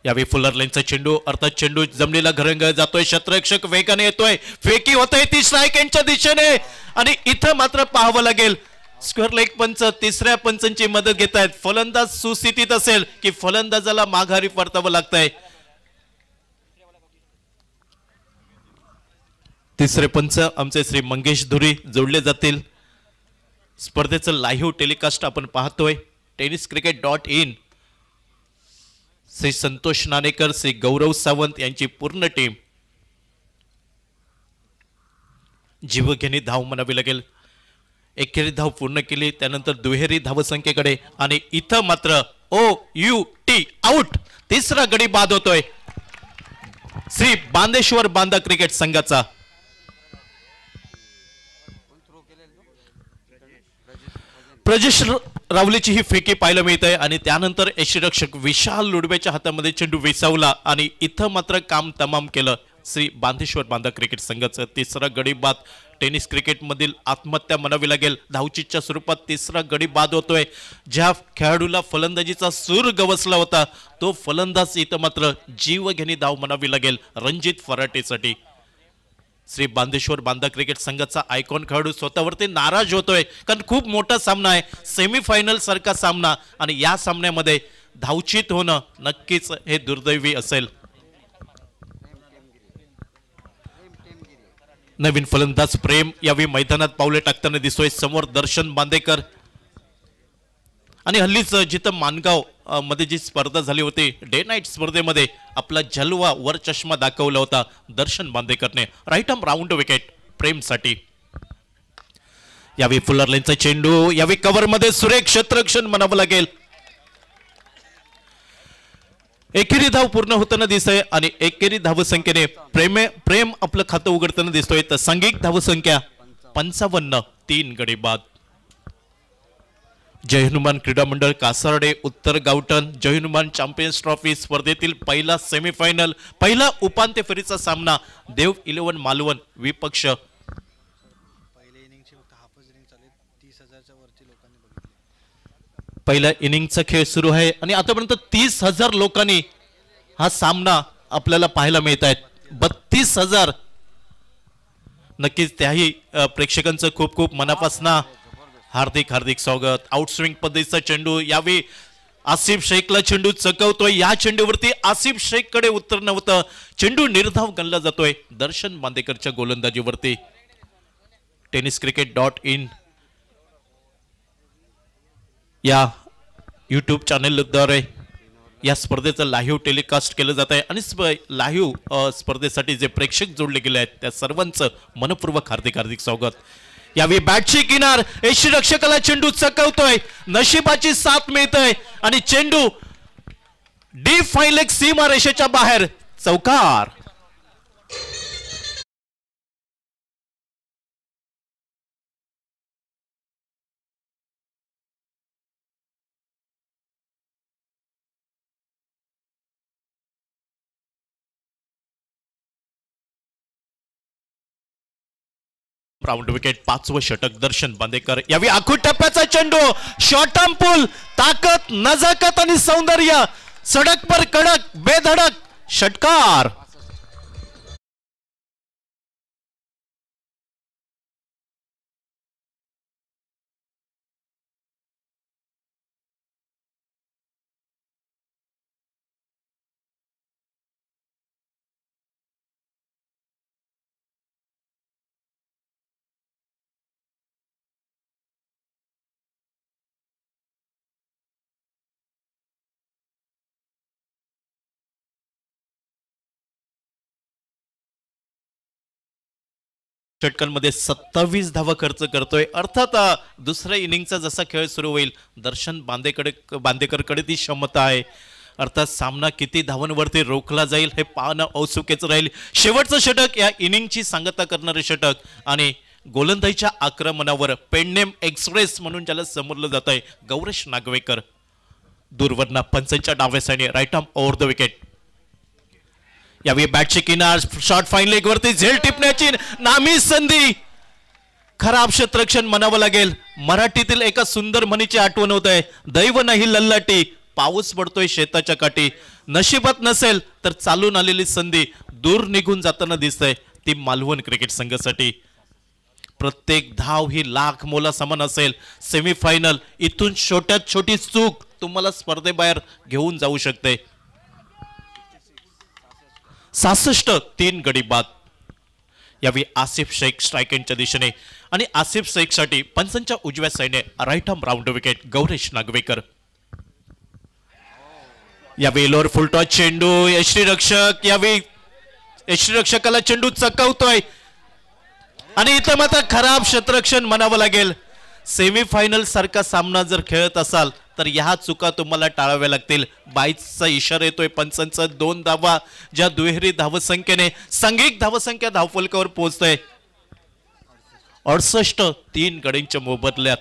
[SPEAKER 1] यावेळी फुलर लाईनचा चेंडू अर्थात चेंडू जमलेला घरंग जातोय. शतरक्षक वेगाने येतोय. फेकी होतोय ती स्ट्राईक एंडच्या दिशेने आणि इथं मात्र पाहावं लागेल स्क्वेअर लेग पंच तिसऱ्या पंचांची मदत घेत आहेत. फलंदाज सुस्थितीत असेल की फलंदाजाला माघारी परतावं लागतंय. तिसरे पंच आमचे श्री मंगेश धुरी जोडले जातील. स्पर्धेचं लाईव्ह टेलिकास्ट आपण पाहतोय tenniscricket.in. श्री संतोष नाणेकर श्री गौरव सावंत यांची पूर्ण टीम. जीवघेणी धाव म्हणावी लागेल. एकेरी धाव पूर्ण केली त्यानंतर दुहेरी धावसंख्येकडे आणि इथं मात्र OUT आउट. तिसरा गडी बाद होतोय श्री बांदेश्वर बांदा क्रिकेट संघाचा. प्रजेश रावलेची ही फेकी पाहायला मिळते आणि त्यानंतर यष्टीरक्षक विशाल लुडवेच्या हातामध्ये चेंडू विसावला आणि इथं मात्र काम तमाम केलं श्री बांदेश्वर बांदा क्रिकेट संघाचं. तिसरा गडी बाद. टेनिस क्रिकेटमधील आत्महत्या म्हणावी लागेल. धावचीच्या स्वरूपात तिसरा गडी बाद होतोय. ज्या खेळाडूला फलंदाजीचा सूर गवसला होता तो फलंदाज इथं मात्र जीवघेणी धाव म्हणावी लागेल रणजित फराटेसाठी. श्री बांदेश्वर बांदा क्रिकेट संघाचा आयकॉन खेळाडू स्वतःवरती नाराज होतोय कारण खूप मोठा सामना आहे. सेमीफायनल सारखा सामना आणि या सामन्यामध्ये धावचीत होणं नक्कीच हे दुर्दैवी असेल. नवीन फलंदाज प्रेम यावेळी मैदानात पावले टाकताना दिसतोय. समोर दर्शन बांदेकर आणि हल्लीच जिथं मानगाव मध्ये जी स्पर्धा झाली होती डे नाईट स्पर्धेमध्ये आपला जलवा वर चष्मा दाखवला होता दर्शन बांदेकरने. राईट आर्म राऊंड विकेट प्रेमसाठी. यावेळी फुलर लाईनचा चेंडू यावेळी कव्हर मध्ये सुरेख क्षेत्ररक्षण म्हणावं लागेल. एकेरी धाव पूर्ण होताना दिसतंय आणि एकेरी धावसंख्येने प्रेम आपलं खातं उघडताना दिसतोय. तर सांघिक धावसंख्या 55, 3 गडी बाद. जय हनुमान क्रीडा मंडळ कासारडे उत्तर गावठण जय हनुमान चॅम्पियन्स ट्रॉफी स्पर्धेतील पहिला सेमीफायनल पहिला उपांत्य फेरीचा सामना देव 11 मालवण विपक्ष. पहिल्या इनिंगचा खेळ सुरू आहे आणि आतापर्यंत 30,000 लोकांनी हा सामना आपल्याला पाहायला मिळत आहेत. 32,000. नक्कीच त्याही प्रेक्षकांचं खूप खूप मनापासून हार्दिक हार्दिक स्वागत. आउटस्विंग पद्धतीचा चेंडू यावेळी आसिफ शेखला चेंडू चकवतोय. या चेंडूवरती आसिफ शेख कडे उत्तर नव्हतं. चेंडू निर्धाव गणला जातोय दर्शन बांदेकरच्या गोलंदाजीवरती. tenniscricket.in या यूट्यूब चॅनलद्वारे या स्पर्धेचं लाईव्ह टेलिकास्ट केलं जात आहे आणि लाईव्ह स्पर्धेसाठी जे प्रेक्षक जोडले गेले आहेत त्या सर्वांचं मनपूर्वक हार्दिक हार्दिक स्वागत. यावेळी बॅटची किनार यष्टीरक्षकाला चेंडू चकवतोय. नशिबाची साथ मिळतोय आणि चेंडू डी फायलेक सीमा रेषेच्या बाहेर चौकार. राऊंड विकेट 5वं षटक दर्शन बांदेकर. यावेळी आखूड टप्प्याचा चेंडू शॉर्ट पुल ताकद नजाकत आणि सौंदर्य सडक पर कडक बेधडक षटकार. षटकांमध्ये 27 धावा खर्च करतोय. अर्थात दुसऱ्या इनिंगचा जसा खेळ सुरू होईल दर्शन बांदेकरकडे ती क्षमता आहे. अर्थात सामना किती धावांवरती रोखला जाईल हे पाहणं औत्सुक्याचं राहील. शेवटचं षटक या इनिंगची सांगता करणारे षटक आणि गोलंदाजीच्या आक्रमणावर पेडनेम एक्सप्रेस म्हणून ज्याला समोरलं जात आहे गौरेश नागवेकर. दूरवरना पंचांच्या डाव्या साईडने right arm over the wicket. यावेळी बॅटची किनार शॉर्ट फाईन लेग वरती झेल टिपण्याची नामी संधी. खराब क्षेत्ररक्षण म्हणावं लागेल. मराठीतील एका सुंदर म्हणीची आठवण होत आहे. दैव नाही लल्लाटी पाऊस पडतोय शेताच्या काठी. नशिबात नसेल तर चालून आलेली संधी दूर निघून जाताना दिसतंय ती मालवण क्रिकेट संघासाठी. प्रत्येक धाव ही लाख मोला समान असेल. सेमीफायनल इथून छोट्यात छोटी चूक तुम्हाला स्पर्धेबाहेर घेऊन जाऊ शकते. 66, 3 गडी बाद. यावेळी आसिफ शेख स्ट्रायकिंगच्या दिशेने आणि आसिफ शेख साठी पंचांच्या उजव्या साईडने right arm round wicket Gauresh Nagvekar. यावेळी लोअर फुलटॉस चेंडू यष्टीरक्षक यावेळी यष्टीरक्षकाला चेंडू चकवतोय आणि इथं मात्र खराब क्षेत्ररक्षण म्हणावं लागेल. सेमीफायनल सारखा सामना जर खेळत असाल तर ह्या चुका तुम्हाला टाळाव्या लागतील. बाईचा इशारा येतोय पंचांचा. 2 धावा ज्या दुहेरी धावसंख्येने सांघिक धावसंख्या धावफलकावर पोहोचतोय. 68, 3 गडींच्या मोबदल्यात.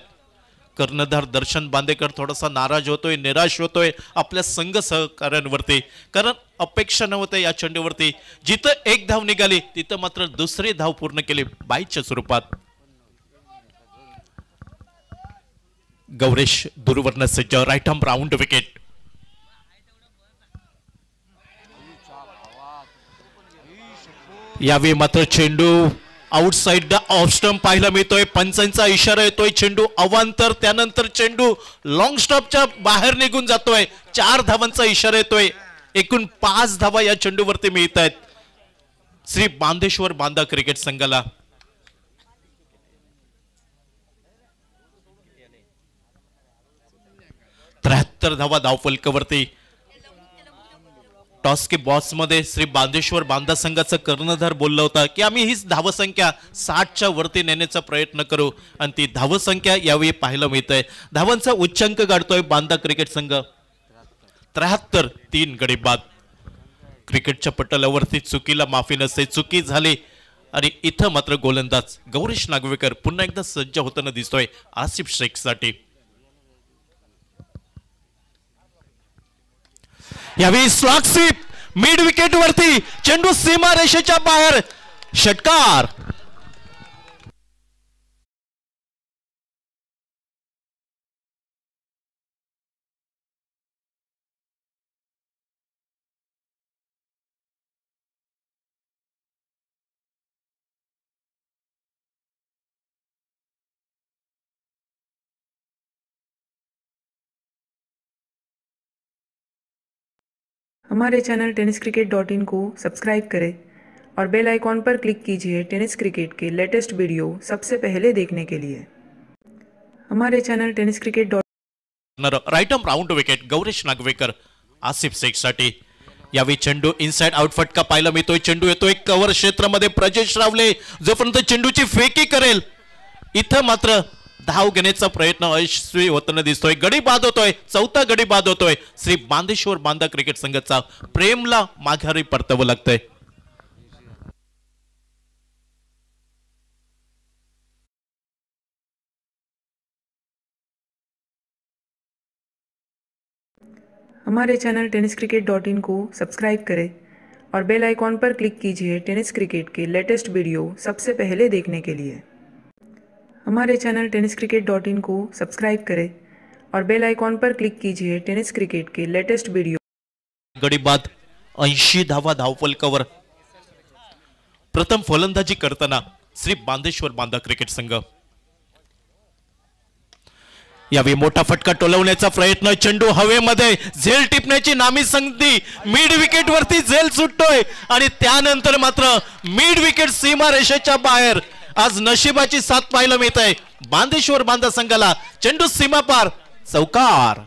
[SPEAKER 1] कर्णधार दर्शन बांदेकर थोडासा नाराज होतोय निराश होतोय आपल्या संघ सहकाऱ्यांवरती. कारण अपेक्षा नव्हत्या या चेंडूवरती. जिथं 1 धाव निघाली तिथं मात्र दुसरी धाव पूर्ण केली बाईच्या स्वरूपात. गौरेश दूरवरनं सज्ज राईट आर्म राऊंड विकेट. यावेळी मात्र चेंडू आउटसाइड द ऑफ स्टंप पाहायला मिळतोय. पंचांचा इशारा येतोय चेंडू अवांतर. त्यानंतर चेंडू लॉंग स्टॉपच्या बाहेर निघून जातोय. 4 धावांचा इशारा येतोय. एकूण 5 धावा या चेंडूवरती मिळत आहेत श्री बांदेश्वर बांदा क्रिकेट संघाला. धावा धावफलकावरती. टॉस के बॉक्स मध्ये श्री बांदेश्वर बांदा संघाचा कर्णधार बोलला होता की आम्ही हीच धावसंख्या 60च्या वरती नेण्याचा प्रयत्न करू आणि ती धावसंख्या यावेळी पाहायला मिळत आहे. धावांचा उच्चांक गाठतोय बांदा क्रिकेट संघ. 73 3 गडी बाद. क्रिकेटच्या पटलावरती चुकीला माफी नसते, चुकी झाली आणि इथं मात्र गोलंदाज गौरीश नागवेकर पुन्हा एकदा सज्ज होताना दिसतोय आसिफ शेखसाठी. यावेळी स्वागसिप मिड विकेट वरती चेंडू सीमा रेषेच्या बाहेर, षटकार.
[SPEAKER 4] हमारे चैनल tenniscricket.in को सब्सक्राइब करें और बेल आइकॉन पर क्लिक कीजिए टेनिस क्रिकेट के लेटेस्ट वीडियो सबसे पहले देखने के लिए. हमारे channel tenniscricket.
[SPEAKER 1] Right arm round wicket Gaurish Nagvekar Asif शेखसाठी. यावेळी चेंडू इनसाइड आउट फटका पाहायला मिळतोय. चेंडू येतोय कव्हर क्षेत्रामध्ये. प्रजेश रावले जोपर्यंत चेंडूची फेकी करेल इथं मात्र धाव घेण्याचा प्रयत्न अयशस्वी होताना दिसतोय. गडी बाद होतोय, चौथा गडी बाद होतोय. श्री बांदेश्वर बांदा क्रिकेट संघाचा प्रेमला माघारी परतावं लागतंय.
[SPEAKER 4] हमारे चैनल tenniscricket.in को सब्सक्राइब करें और बेल आइकॉन पर क्लिक कीजिए टेनिस क्रिकेट के लेटेस्ट वीडियो सबसे पहले देखने के लिए. हमारे चैनल tenniscricket.in को सब्सक्राइब करें और बेल आइकॉन पर क्लिक कीजिए टेनिस क्रिकेट के लेटेस्ट वीडियो.
[SPEAKER 1] गडी बाद 80 धावा धावफलकावर. प्रथम फलंदाजी करताना श्री बांदेश्वर बांदा क्रिकेट संघ. यावेळी मोठा फटका टोलवण्याचा प्रयत्न. चेंडू हवेमध्ये, झेल टिपण्याची नामी संधी. मिड विकेट वरती झेल सुटतोय आणि त्यानंतर मात्र मिड विकेट सीमा रेषेच्या बाहेर. आज नशिबाची साथ पाहायला मिळत आहे बांदेश्वर बांदा संघाला. चेंडू सीमा पार, चौकार.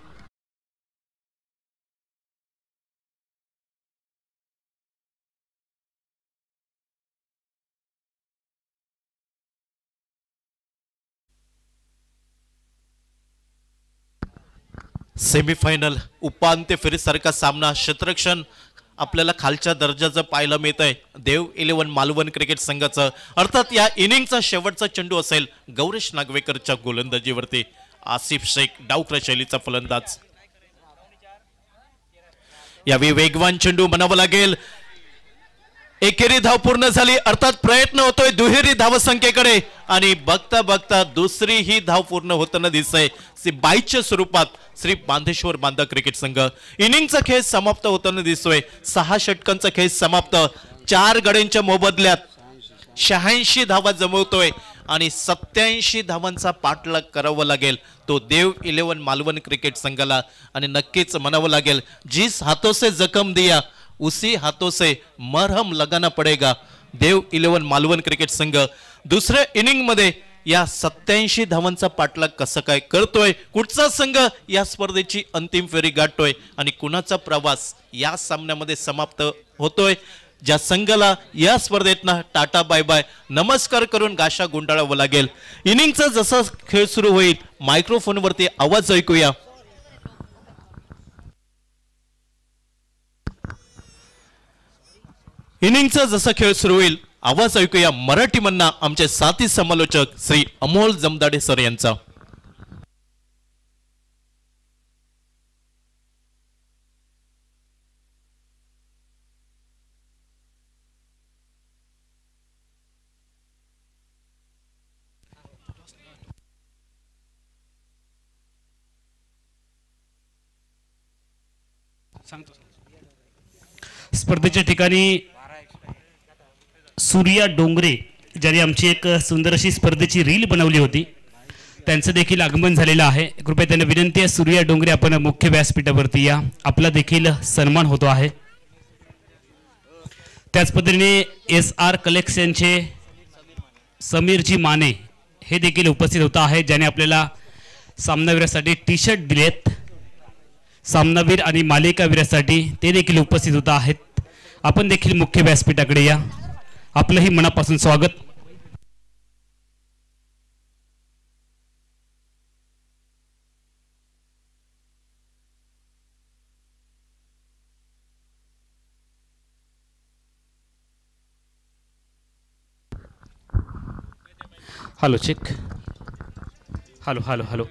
[SPEAKER 1] सेमीफायनल उपांत्य फेरीसारखा सामना. क्षेत्ररक्षण आपल्याला खालच्या दर्जाचं पाहायला मिळत आहे देव 11 मालवण क्रिकेट संघाचं. अर्थात या इनिंगचा शेवटचा चेंडू असेल गौरीश नागवेकरच्या गोलंदाजीवरती. आसिफ शेख डावख्रा शैलीचा फलंदाज. यावेळी वेगवान चेंडू म्हणावं लागेल. एकेरी धाव पूर्ण झाली, अर्थात प्रयत्न होतोय दुहेरी धावसंख्येकडे आणि बघता बघता दुसरी ही धाव पूर्ण होताना दिसतंय 22च्या स्वरूपात श्री बांदेश्वर बांदा क्रिकेट संघ. इनिंगचा खेळ समाप्त होताना दिसतोय. 6 षटकांचा खेळ समाप्त. 4 गड्यांच्या मोबदल्यात 86 धावा जमवतोय आणि 87 धावांचा पाठलाग करावा लागेल तो देव 11 मालवण क्रिकेट संघाला. आणि नक्कीच म्हणावं लागेल जिस हाथों से जखम दिया उसी हाथों से मरहम लगाना पडेगा. देव 11 मालवण क्रिकेट संघ दुसऱ्या इनिंग मध्ये या 87 धावांचा पाठलाग कसं काय करतोय, कुठचा संघ या स्पर्धेची अंतिम फेरी गाठतोय आणि कुणाचा प्रवास या सामन्यामध्ये समाप्त होतोय. ज्या संघाला या स्पर्धेतनं टाटा बाय बाय नमस्कार करून गाशा गुंडाळावं लागेल. इनिंगचा जसा खेळ सुरू होईल मायक्रोफोनवरती आवाज ऐकूया. इनिंगचा जसा खेळ सुरू होईल आवाज ऐकूया मराठी मन्ना आमचे साथी समालोचक श्री अमोल जमदाडे सर यांचा.
[SPEAKER 3] स्पर्धेच्या ठिकाणी सूर्या डोंगरे ज्यांनी आमची एक सुंदर अशी स्पर्धेची रील बनवली होती त्यांचं देखील आगमन झालेलं आहे. कृपया त्यांना विनंती आहे सूर्या डोंगरे आपण मुख्य व्यासपीठावरती या, आपला देखील सन्मान होतो आहे. त्याच पद्धतीने SR कलेक्शनचे समीरजी माने हे देखील उपस्थित होता आहे ज्याने आपल्याला सामनावीरासाठी टी शर्ट दिलेत. सामनावीर आणि मालिकावीरासाठी ते देखील उपस्थित होता आहेत. आपण देखील मुख्य व्यासपीठाकडे या, आपलंही मनापासून स्वागत. Hello check. Hello hello hello.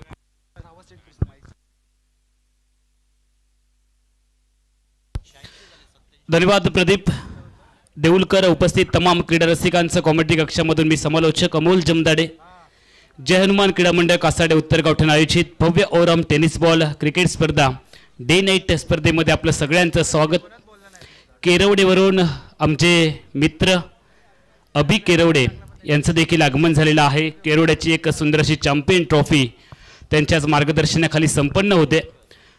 [SPEAKER 3] धन्यवाद प्रदीप देऊलकर. उपस्थित तमाम क्रीडा रसिकांचं कॉमेडी कक्षामधून मी समालोचक अमोल जमदाडे. जय हनुमान क्रीडा मंडळ कासाडे उत्तर गावठाण आयोजित भव्य ओरम टेनिस बॉल क्रिकेट स्पर्धा डे नाईट स्पर्धेमध्ये आपलं सगळ्यांचं स्वागत. केरवडेवरून आमचे मित्र अभि केरवडे यांचं देखील आगमन झालेलं आहे. केरवड्याची एक सुंदर अशी चॅम्पियन ट्रॉफी त्यांच्याच मार्गदर्शनाखाली संपन्न होते.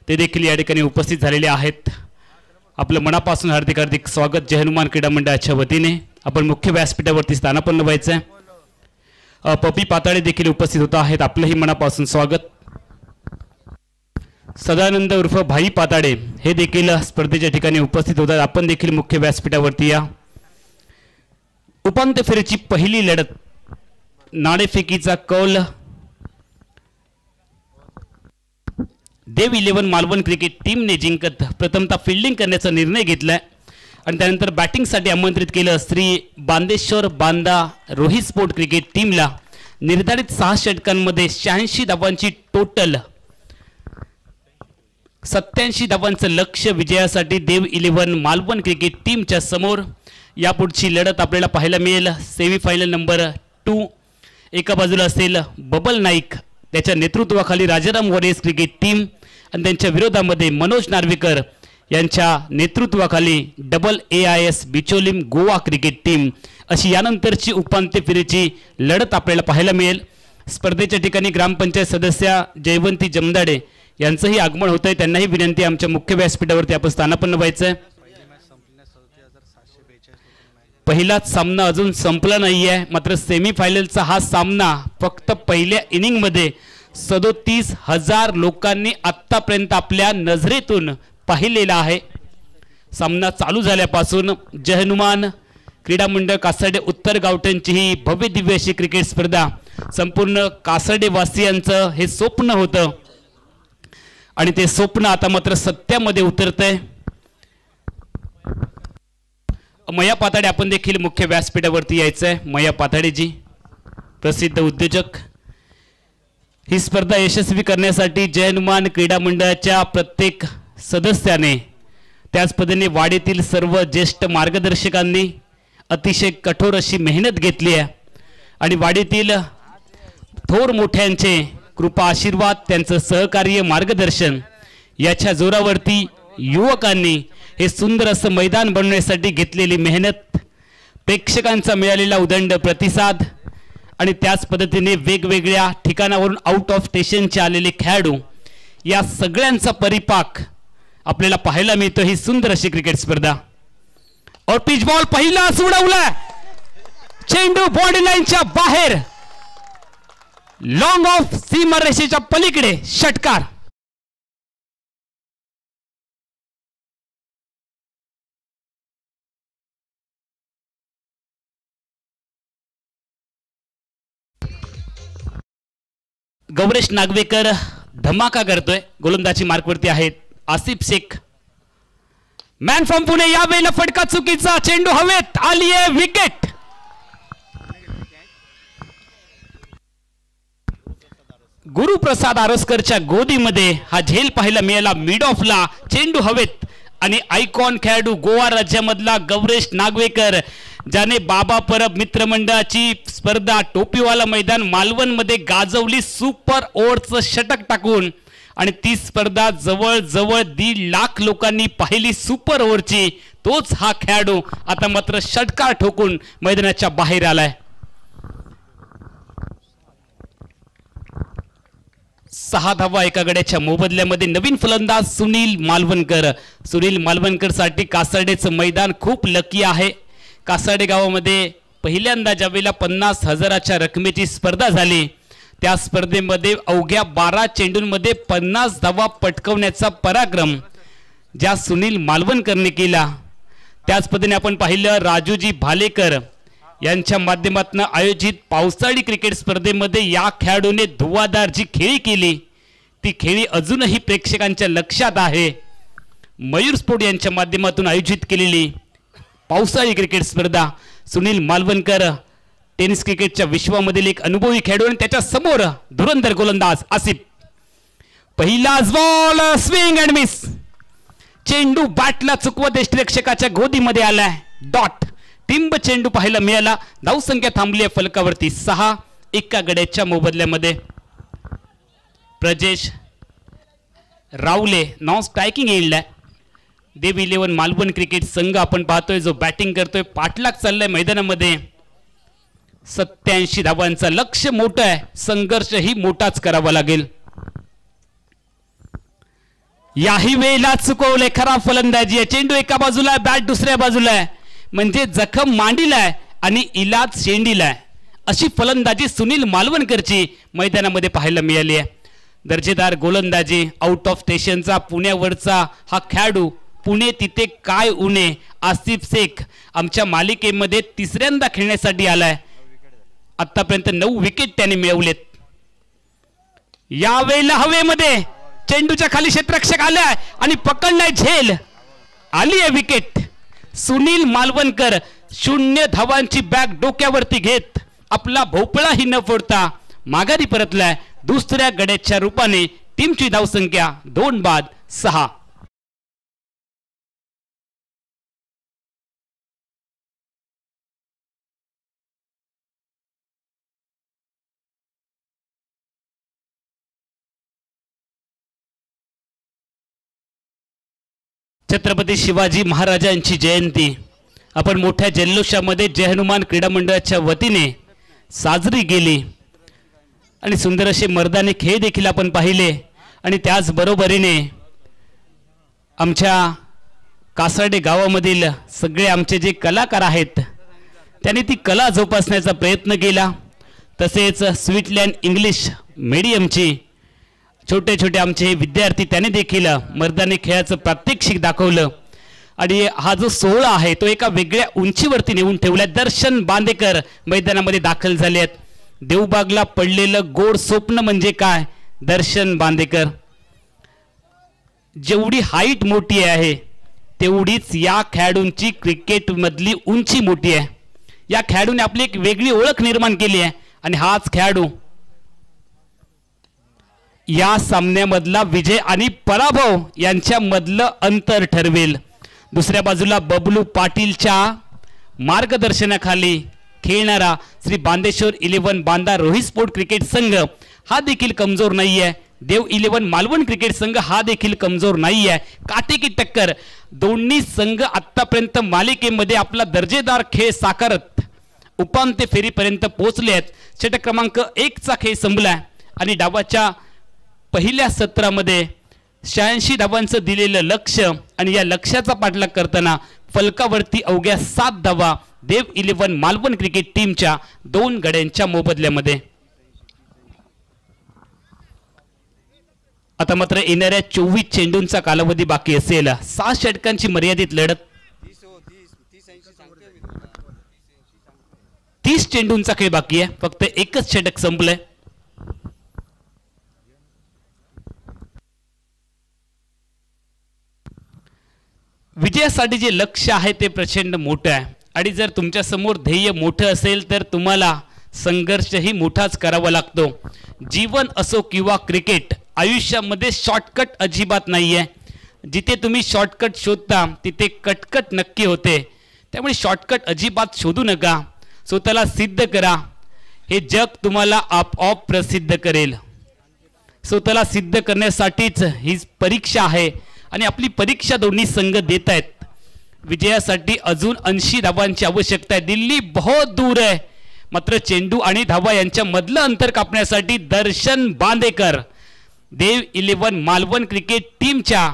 [SPEAKER 3] ते देखील या ठिकाणी उपस्थित झालेले आहेत. आपलं मनापासून हार्दिक हार्दिक स्वागत जय हनुमान क्रीडा मंडळाच्या वतीने. आपण मुख्य व्यासपीठावरती स्थानापन्न व्हायचं आहे. पपी पाताळे देखील उपस्थित होत आहेत. आपलंही मनापासून स्वागत. सदानंद उर्फ भाई पाताडे हे देखील स्पर्धेच्या ठिकाणी उपस्थित होतात. आपण देखील मुख्य व्यासपीठावरती या. उपांत्य फेरीची पहिली लढत नाणेफेकीचा कौल देव 11 मालवण क्रिकेट टीमने जिंकत प्रथमतः फिल्डिंग करण्याचा निर्णय घेतलाय आणि त्यानंतर बॅटिंगसाठी आमंत्रित केलं श्री बांदेश्वर बांदा रोहित स्पोर्ट क्रिकेट टीमला. निर्धारित 6 षटकांमध्ये 86 धावांची टोटल 87 धावांचं लक्ष्य विजयासाठी देव 11 मालवण क्रिकेट टीमच्या समोर. यापुढची लढत आपल्याला पाहायला मिळेल सेमीफायनल नंबर 2. एका बाजूला असेल बबल नाईक त्याच्या नेतृत्वाखाली राजाराम वॉरियर्स क्रिकेट टीम आणि त्यांच्या विरोधामध्ये मनोज नार्वेकर यांच्या नेतृत्वाखाली AAIS Bicholim Goa cricket team. अशी यानंतरची उपांत्य फेरीची लढत आपल्याला पाहायला मिळेल. स्पर्धेच्या ठिकाणी ग्रामपंचायत सदस्या जयवंती जमदाडे यांचंही आगमन होतंय. त्यांनाही विनंती आमच्या मुख्य व्यासपीठावरती आपण स्थानापन्न व्हायचं आहे. पहिलाच सामना अजून संपला नाही आहे. मात्र सेमीफायनलचा हा सामना फक्त पहिल्या इनिंगमध्ये 37,000 लोकांनी आत्तापर्यंत आपल्या नजरेतून पाहिलेला आहे. सामना चालू झाल्यापासून जय हनुमान क्रीडा मंडळ कासाडे उत्तर गावठणची ही भव्य दिव्य अशी क्रिकेट स्पर्धा संपूर्ण कासाडे वासियांचं हे स्वप्न होतं आणि ते स्वप्न आता मात्र सत्यामध्ये उतरतंय. मया पाताडे आपण देखील मुख्य व्यासपीठावरती यायचं आहे. मया पाताडेजी प्रसिद्ध उद्योजक. ही स्पर्धा यशस्वी करण्यासाठी जय हनुमान क्रीडा मंडळाच्या प्रत्येक सदस्याने त्याच पद्धतीने वाडीतील सर्व ज्येष्ठ मार्गदर्शकांनी अतिशय कठोर अशी मेहनत घेतली आहे आणि वाडीतील थोर मोठ्यांचे कृपा आशीर्वाद त्यांचं सहकार्य मार्गदर्शन याच्या जोरावरती युवकांनी हे सुंदर असं मैदान बनवण्यासाठी घेतलेली मेहनत प्रेक्षकांचा मिळालेला उदंड प्रतिसाद आणि त्याच पद्धतीने वेगवेगळ्या ठिकाणावरून आउट ऑफ स्टेशनचे आलेले खेळाडू या सगळ्यांचा परिपाक आपल्याला पाहायला मिळतो. ही सुंदर अशी क्रिकेट स्पर्धा. और पिच बॉल पहिला उडवला चेंडू बॉडी लाईनच्या बाहेर लॉंग ऑफ सीमारेषेच्या पलीकडे षटकार. गौरेश नागवेकर धमाका करतोय. गोलंदाजी मार्कवरती आहेत आसिफ शेख. मॅन फ्रॉम पुणे यावेळेला फटका चुकीचा. चेंडू हवेत आली आहे विकेट. गुरुप्रसाद आरोस्करच्या गोदीमध्ये हा झेल पाहायला मिळाला. मिड ऑफला चेंडू हवेत आणि आयकॉन खेळाडू गोवा राज्यामधला गौरेश नागवेकर ज्याने बाबा परब मित्रमंडळाची स्पर्धा टोपीवाला मैदान मालवण मध्ये गाजवली सुपर ओव्हरचं षटक टाकून आणि ती स्पर्धा जवळजवळ 1.5 लाख लोकांनी पाहिली सुपर ओव्हरची. तोच हा खेळाडू आता मात्र षटकार ठोकून मैदानाच्या बाहेर आलाय. 6 धावा एका गड्याच्या मोबदल्यामध्ये नवीन फलंदाज सुनील मालवणकर. सुनील मालवणकर साठी कासाडेचं मैदान खूप लकी आहे. कासाडे गावामध्ये पहिल्यांदा ज्यावेळेला 50,000च्या रकमेची स्पर्धा झाली त्या स्पर्धेमध्ये अवघ्या 12 चेंडूंमध्ये 50 धावा पटकवण्याचा पराक्रम ज्या सुनील मालवणकरने केला. त्याच पद्धतीने आपण पाहिलं राजूजी भालेकर यांच्या माध्यमातून आयोजित पावसाळी क्रिकेट स्पर्धेमध्ये या खेळाडूने धुवाधार जी खेळी केली ती खेळी अजूनही प्रेक्षकांच्या लक्षात आहे. मयूर स्पोर्ट यांच्या माध्यमातून आयोजित केलेली पावसाळी क्रिकेट स्पर्धा सुनील मालवणकर टेनिस क्रिकेटच्या विश्वामधील एक अनुभवी खेळाडू आणि त्याच्या समोर धुरंधर गोलंदाज आसिफ. पहिलाच बॉल स्विंग अँड मिस. चेंडू बॅटला चुकवत यष्टिरक्षकाच्या गोदीमध्ये आलाय. डॉट. टिंब चेंडू पाहायला मिळाला. धावसंख्या थांबली आहे फलकावरती 6 एका गड्याच्या मोबदल्यामध्ये. प्रजेश रावले नॉन स्ट्रायकिंग येईल. देव 11 मालवण क्रिकेट संघ आपण पाहतोय जो बॅटिंग करतोय. पाठलाग चाललाय मैदानामध्ये. 87 धावांचा लक्ष्य मोठं आहे. संघर्षही मोठाच करावा लागेल. याही वेळेला चुकवले. खराब फलंदाजी आहे. चेंडू एका बाजूला आहे, बॅट दुसऱ्या बाजूला आहे. म्हणजे जखम मांडीला आहे आणि इलाज शेंडीला आहे. अशी फलंदाजी सुनील मालवणकरची मैदानामध्ये पाहायला मिळाली आहे. दर्जेदार गोलंदाजी. आउट ऑफ स्टेशनचा पुण्यावरचा हा खेळाडू. पुणे तिथे काय उणे. आसिफ शेख आमच्या मालिकेमध्ये तिसऱ्यांदा खेळण्यासाठी आलाय. आतापर्यंत 9 विकेट त्याने मिळवलेत. यावेळेला हवेमध्ये चेंडूच्या खाली क्षेत्ररक्षक आलाय आणि पकडलाय झेल. आली आहे विकेट. सुनील मालवणकर 0 धावांची बॅग डोक्यावरती घेत आपला भोपळाही न फोडता माघारी परतलाय. दुसऱ्या गड्याच्या रूपाने टीमची धावसंख्या 2 बाद 6. छत्रपती शिवाजी महाराजांची जयंती आपण मोठ्या जल्लोषामध्ये जय हनुमान क्रीडा मंडळाच्या वतीने साजरी केली आणि सुंदर असे मर्दानी खेळ देखील आपण पाहिले. आणि त्याचबरोबरीने आमच्या कासार्डे गावामधील सगळे आमचे जे कलाकार आहेत त्यांनी ती कला जोपासण्याचा प्रयत्न केला. तसेच स्वीटलँड इंग्लिश मीडियमची छोटे छोटे आमचे हे विद्यार्थी त्याने देखील मर्दानी खेळाचं प्रात्यक्षिक दाखवलं. आणि हा जो सोहळा आहे तो एका वेगळ्या उंचीवरती नेऊन ठेवलाय. दर्शन बांदेकर मैदानामध्ये दाखल झाले आहेत. देवबागला पडलेलं गोड स्वप्न म्हणजे काय. दर्शन बांदेकर. जेवढी हाईट मोठी आहे तेवढीच या खेळाडूंची क्रिकेटमधली उंची मोठी आहे. या खेळाडूने आपली एक वेगळी ओळख निर्माण केली आहे आणि हाच खेळाडू या सामन्यामधला विजय आणि पराभव यांच्यामधलं अंतर ठरवेल. दुसऱ्या बाजूला बबलू पाटीलच्या मार्गदर्शनाखाली खेळणारा श्री बांदेश्वर 11 बांदा रोहित स्पोर्ट क्रिकेट संघ हा देखील कमजोर नाही आहे. देव 11 मालवण क्रिकेट संघ हा देखील कमजोर नाही आहे. काटेकी टक्कर. दोन्ही संघ आतापर्यंत मालिकेमध्ये आपला दर्जेदार खेळ साकारत उपांत्य फेरीपर्यंत पोहोचले आहेत. षटक क्रमांक 1 चा खेळ संपलाय आणि डावाच्या पहिल्या सत्रामध्ये 86 धावांचं दिलेलं लक्ष आणि या लक्ष्याचा पाठलाग करताना फलकावरती अवघ्या 7 धावा देव 11 मालवण क्रिकेट टीमच्या 2 गड्यांच्या मोबदल्यामध्ये. आता मात्र येणाऱ्या 24 चेंडूंचा कालावधी बाकी असेल. 6 षटकांची मर्यादित लढत. 30 चेंडूंचा खेळ बाकी आहे. फक्त एकच षटक संपलंय. विजयासाठी जे लक्ष्य आहे ते प्रचंड मोठं आहे आणि जर तुमच्या समोर ध्येय मोठं असेल तर तुम्हाला संघर्षही मोठाच करावा लागतो. जीवन असो किंवा क्रिकेट आयुष्यामध्ये शॉर्टकट अजिबात नाही आहे. जिथे तुम्ही शॉर्टकट शोधता तिथे कटकट नक्की होते. त्यामुळे शॉर्टकट अजिबात शोधू नका. स्वतःला सिद्ध करा. हे जग तुम्हाला आपोआप प्रसिद्ध करेल. स्वतःला सिद्ध करण्यासाठीच ही परीक्षा आहे आणि आपली परीक्षा दोन्ही संघ देत आहेत. विजयासाठी अजून 80 धावांची आवश्यकता आहे. दिल्ली बहुत दूर आहे. मात्र चेंडू आणि धावा यांच्या मधलं अंतर कापण्यासाठी दर्शन बांदेकर देव 11 मालवण क्रिकेट टीमच्या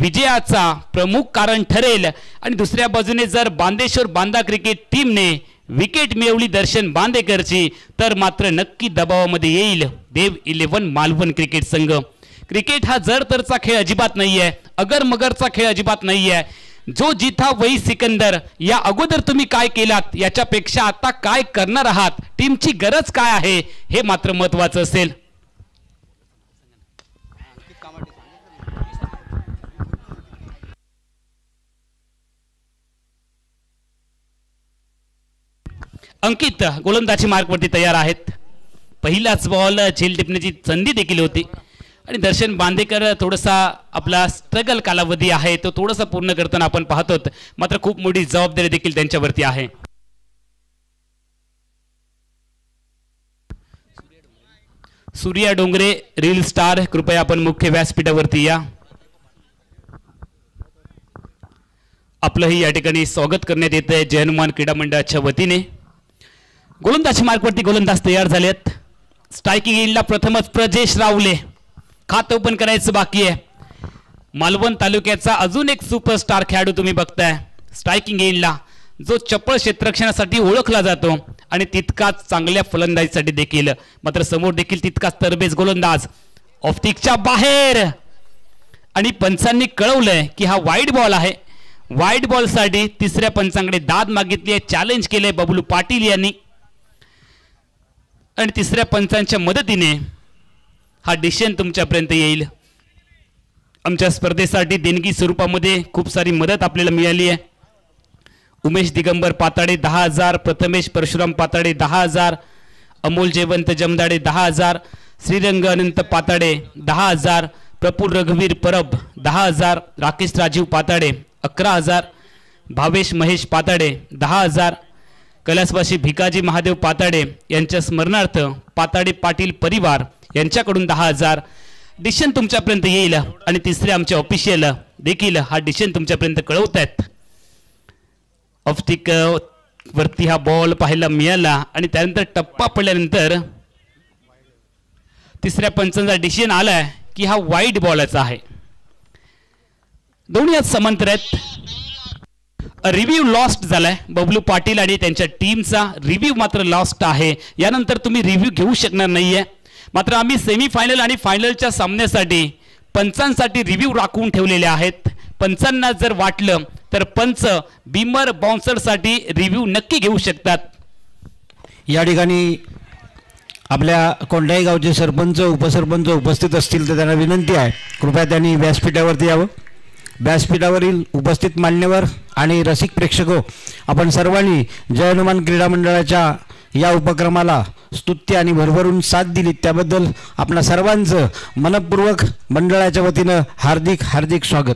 [SPEAKER 3] विजयाचा प्रमुख कारण ठरेल. आणि दुसऱ्या बाजूने जर बांदेश्वर बांदा क्रिकेट टीमने विकेट मिळवली दर्शन बांदेकरची तर मात्र नक्की दबावामध्ये येईल देव 11 मालवण क्रिकेट संघ. क्रिकेट हा जर तरचा खेळ अजिबात नाही आहे. अगर मगरचा खेळ अजिबात नाही आहे. जो जिथा वही सिकंदर. या अगोदर तुम्ही काय केलात याच्यापेक्षा आता काय करणार आहात, टीमची गरज काय आहे हे मात्र महत्त्वाचं असेल. अंकित गोलंदाजी मार्कवरती तयार आहेत. पहिलाच बॉल झेल टिपण्याची संधी देखील होती आणि दर्शन बांदेकर थोडासा आपला स्ट्रगल कालावधी आहे तो थोडासा पूर्ण करताना आपण पाहतो. मात्र खूप मोठी जबाबदारी देखील त्यांच्यावरती आहे. सूर्या डोंगरे रील स्टार कृपया आपण मुख्य व्यासपीठावरती या. आपलंही या ठिकाणी स्वागत करण्यात येत आहे जय हनुमान क्रीडा मंडळाच्या वतीने. गोलंदाजी मार्कवरती गोलंदाज तयार झालेत. स्ट्रायकिंग एंडला प्रथमच प्रजेश रावले खातं ओपन करायचं बाकी आहे. मालवण तालुक्याचा अजून एक सुपरस्टार खेळाडू तुम्ही बघताय स्ट्रायकिंग एंडला जो चपळ क्षेत्ररक्षणासाठी ओळखला जातो आणि तितकाच चांगल्या फलंदाजीसाठी देखील. मात्र समोर देखील तितकाच तरबेज गोलंदाज ऑफस्टिकच्या बाहेर आणि पंचांनी कळवलंय की हा वाईड बॉल आहे. वाईड बॉलसाठी तिसऱ्या पंचांकडे दाद मागितली आहे. चॅलेंज केलंय बबलू पाटील यांनी आणि तिसऱ्या पंचांच्या मदतीने हा डिसिजन तुमच्यापर्यंत येईल. आमच्या स्पर्धेसाठी देणगी स्वरूपामध्ये खूप सारी मदत आपल्याला मिळाली आहे. उमेश दिगंबर पाताडे 10,000, प्रथमेश परशुराम पाताडे 10,000, अमोल जयवंत जमदाडे 10,000, श्रीरंग अनंत पाताडे 10,000, प्रफुल्ल रघुवीर परब 10,000, राकेश राजीव पाताडे 11,000, भावेश महेश पाताडे 10,000, कैलासवासी भिकाजी महादेव पाताडे यांच्या स्मरणार्थ पाताडे पाटील परिवार यांच्याकडून 10,000. डिसिजन तुमच्यापर्यंत येईल आणि तिसरे आमचे ऑफिशियल देखील हा डिसिजन तुमच्यापर्यंत कळवत आहेत. ऑफस्टिक वरती हा बॉल पाहायला मिळाला आणि त्यानंतर टप्पा पडल्यानंतर तिसऱ्या पंचांचा डिसिजन आलाय की हा वाईड बॉलचा आहे. दोन्ही आज समांतर आहेत. रिव्ह्यू लॉस्ट झालाय बबलू पाटील आणि त्यांच्या टीमचा रिव्ह्यू मात्र लॉस्ट आहे. यानंतर तुम्ही रिव्ह्यू घेऊ शकणार नाहीये. मात्र आम्ही सेमीफायनल आणि फायनलच्या सामन्यासाठी पंचांसाठी रिव्ह्यू राखून ठेवलेले आहेत. पंचांना जर वाटलं तर पंच बीमर बाउन्सरसाठी रिव्ह्यू नक्की घेऊ शकतात.
[SPEAKER 2] या ठिकाणी आपल्या कोणत्याही गावचे सरपंच उपसरपंच उपस्थित असतील तर त्यांना विनंती आहे कृपया त्यांनी व्यासपीठावरती यावं. व्यासपीठावरील उपस्थित मान्यवर आणि रसिक प्रेक्षको आपण सर्वांनी जय हनुमान क्रीडा मंडळाच्या या उपक्रमाला स्तुत्य आणि भरभरून साथ दिली त्याबद्दल आपणा सर्वांचं मनपूर्वक मंडळाच्या वतीनं हार्दिक हार्दिक स्वागत.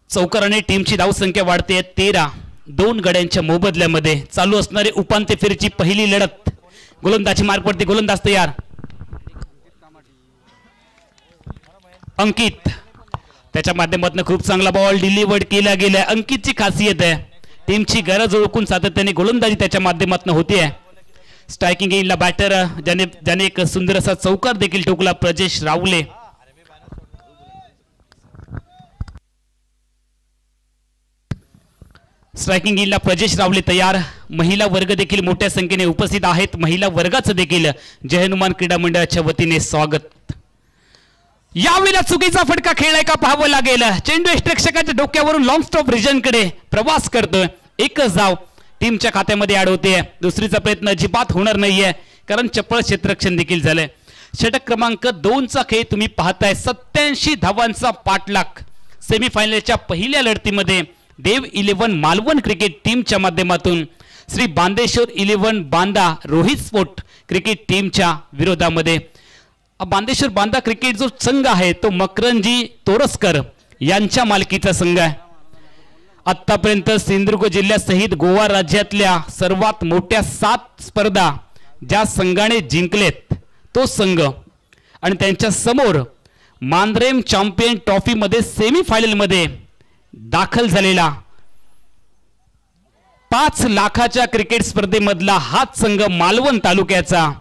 [SPEAKER 3] चौकाराने टीमची धावसंख्या वाढते 13. 2 गड्यांच्या मोबदल्यामध्ये चालू असणारे उपांत्य फेरीची पहिली लढत. गोलंदाजी मार्कवरती गोलंदाज तयार. अंकित त्याच्या माध्यमातून खूप चांगला बॉल डिलिव्हर्ड केला गेला. अंकितची खासियत आहे टीमची गरज ओळखून सातत्याने गोलंदाजी त्याच्या माध्यमातून होते. स्ट्रायकिंग एंडला बॅटर ज्याने एक सुंदर असा चौकार देखील ठोकला प्रजेश रावले. स्ट्रायकिंग एंडला प्रजेश रावले तयार. महिला वर्ग देखील मोठ्या संख्येने उपस्थित आहेत. महिला वर्गाचं देखील जय हनुमान क्रीडा मंडळाच्या वतीने स्वागत. यावेळेला चुकीचा फटका खेळलाय का पाहावं लागेल. चेंडू यष्टिरक्षकाच्या डोक्यावरून लॉंग स्टॉप रिजनकडे प्रवास करतोय. एकच धाव टीमच्या खात्यामध्ये ऍड होते. दुसरीचा प्रयत्न अजिबात होणार नाहीये कारण चपळ क्षेत्ररक्षण देखील झालंय. षटक क्रमांक 2चा खेळ तुम्ही पाहताय. 87 धावांचा पाठलाग. सेमीफायनलच्या पहिल्या लढतीमध्ये देव 11 मालवण क्रिकेट टीमच्या माध्यमातून श्री बांदेश्वर 11 बांदा रोहित स्पोर्ट क्रिकेट टीमच्या विरोधामध्ये. बांदेश्वर बांदा क्रिकेट जो संघ आहे तो मकरंजी तोरसकर यांच्या मालकीचा संघ आहे. आतापर्यंत सिंधुदुर्ग जिल्ह्यासहित गोवा राज्यातल्या सर्वात मोठ्या 7 स्पर्धा ज्या संघाने जिंकलेत तो संघ आणि त्यांच्या समोर मांद्रेम चॅम्पियन ट्रॉफी मध्ये सेमीफायनल मध्ये दाखल झालेला 5 लाखाच्या क्रिकेट स्पर्धेमधला हाच संघ मालवण तालुक्याचा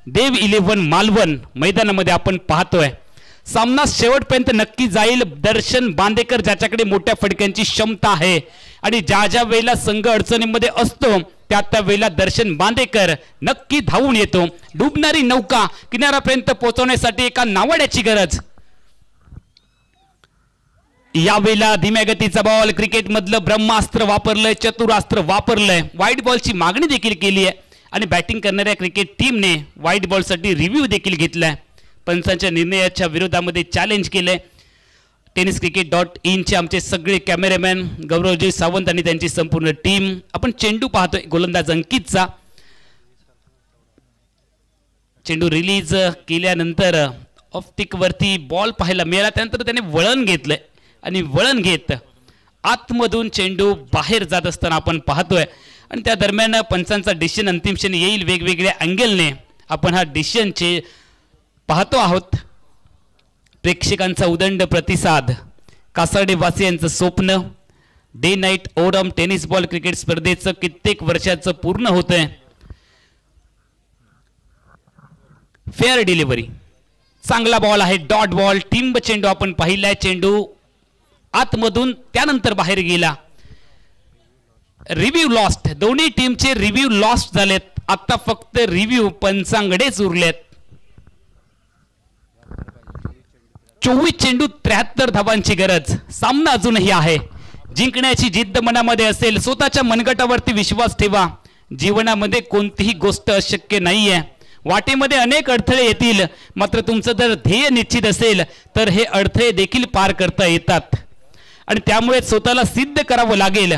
[SPEAKER 3] देव 11 मालवण मैदानामध्ये आपण पाहतोय. सामना शेवटपर्यंत नक्की जाईल. दर्शन बांदेकर ज्याच्याकडे मोठ्या फटक्यांची क्षमता आहे आणि ज्या ज्या वेळेला संघ अडचणीमध्ये असतो त्या वेळेला दर्शन बांदेकर नक्की धावून येतो. डुबणारी नौका किनाऱ्यापर्यंत पोहोचवण्यासाठी एका नावाड्याची गरज. यावेळेला धीम्या गतीचा बॉल क्रिकेट मधलं ब्रह्मास्त्र वापरलंय चतुरास्त्र वापरलंय. व्हाईट बॉलची मागणी देखील केली आहे आणि बॅटिंग करणाऱ्या क्रिकेट टीमने व्हाईट बॉलसाठी रिव्ह्यू देखील घेतलाय. पंचांच्या निर्णयाच्या विरोधामध्ये चॅलेंज केलंय. tenniscricket.in आमचे सगळे कॅमेरामॅन गौरवजी सावंत आणि त्यांची संपूर्ण टीम. आपण चेंडू पाहतोय गोलंदाज अंकितचा. चेंडू रिलीज केल्यानंतर ऑफ स्टिक वरती बॉल पाहायला मिळाला. त्यानंतर त्याने वळण घेतलंय आणि वळण घेत आतमधून चेंडू बाहेर जात असताना आपण पाहतोय. आणि त्या दरम्यान पंचांचा डिसिजन अंतिम क्षणी येईल वेगवेगळ्या अँगलने आपण हा डिसिजनचे पाहतो आहोत. प्रेक्षकांचा उदंड प्रतिसाद, कासार्डे वासियांचं स्वप्न, डे नाईट ओरम टेनिस बॉल क्रिकेट स्पर्धेचं कित्येक वर्षाचं पूर्ण होतंय. फेअर डिलिव्हरी, चांगला बॉल आहे, डॉट बॉल, टिंब चेंडू आपण पाहिलाय. चेंडू आतमधून त्यानंतर बाहेर गेला. रिव्ह्यू लॉस्ट, दोन्ही टीमचे रिव्ह्यू लॉस्ट झालेत. आता फक्त रिव्ह्यू पंचांकडेच उरलेत. 24 चेंडू 73 धावांची गरज. सामना अजूनही आहे. जिंकण्याची जिद्द मनामध्ये असेल, स्वतःच्या मनगटावरती विश्वास ठेवा. जीवनामध्ये कोणतीही गोष्ट अशक्य नाहीये. वाटेमध्ये अनेक अडथळे येतील, मात्र तुमचं जर ध्येय निश्चित असेल तर हे अडथळे देखील पार करता येतात. आणि त्यामुळे स्वतःला सिद्ध करावं लागेल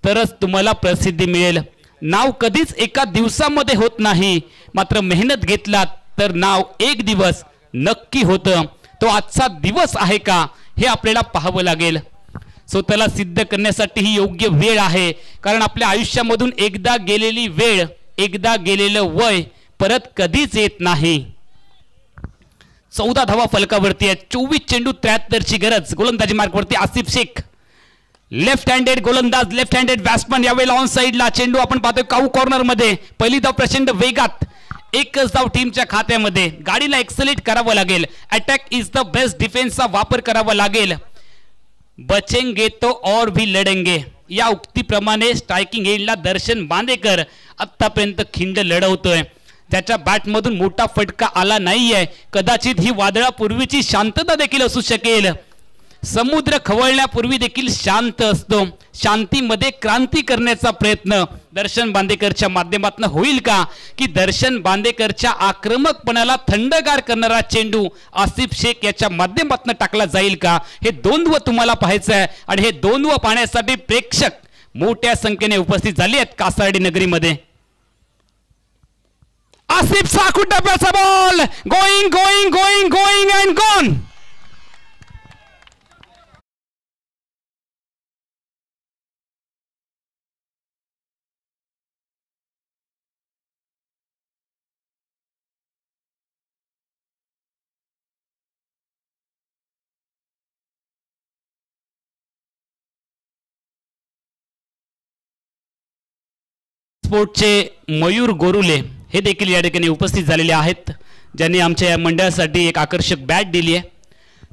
[SPEAKER 3] तरच तुम्हाला प्रसिद्धी मिळेल. नाव कधीच एका दिवसामध्ये होत नाही, मात्र मेहनत घेतलात तर नाव एक दिवस नक्की होतं. तो आजचा दिवस आहे का हे आपल्याला पाहावं लागेल. स्वतःला सिद्ध करण्यासाठी ही योग्य वेळ आहे, कारण आपल्या आयुष्यामधून एकदा गेलेली वेळ, एकदा गेलेलं वय परत कधीच येत नाही. 14 धावा फलकावरती आहे. 24 चेंडू 73 ची गरज. गोलंदाजी मार्कवरती आसिफ शेख, लेफ्ट हँडेड गोलंदाज, लेफ्ट हँडेड बॅट्समन. यावेळेला ऑन साइडला चेंडू आपण पाहतोय काऊ कॉर्नर मध्ये. पहिली धाव प्रचंड वेगात, एकच धाव टीमच्या खात्यामध्ये. गाडीला एक्सलेट करावं लागेल. अटॅक इज द बेस्ट डिफेन्सचा वापर करावा लागेल. बचेंगे तो और भी लढेंगे या उक्तीप्रमाणे स्ट्रायकिंग एंडला दर्शन बांदेकर आतापर्यंत खिंड लढवतोय. त्याच्या बॅटमधून मोठा फटका आला नाहीये. कदाचित ही वादळापूर्वीची शांतता देखील असू शकेल. समुद्र खवळण्यापूर्वी देखील शांत असतो. शांतीमध्ये क्रांती करण्याचा प्रयत्न दर्शन बांदेकरच्या माध्यमातून होईल का, की दर्शन बांदेकरच्या आक्रमकपणाला थंडगार करणारा चेंडू आसिफ शेख याच्या माध्यमातून टाकला जाईल का, हे द्वंद्व तुम्हाला पाहायचं आहे. आणि हे द्वंद्व पाहण्यासाठी प्रेक्षक मोठ्या संख्येने उपस्थित झाले आहेत कासार्डे नगरीमध्ये. आसिफ साखूट डब्याचा ball, going going going going and gone. स्पोर्टचे मयूर गोरुले हे देखील या ठिकाणी उपस्थित झालेले आहेत, ज्यांनी आमच्या या मंडळासाठी एक आकर्षक बॅट दिली आहे.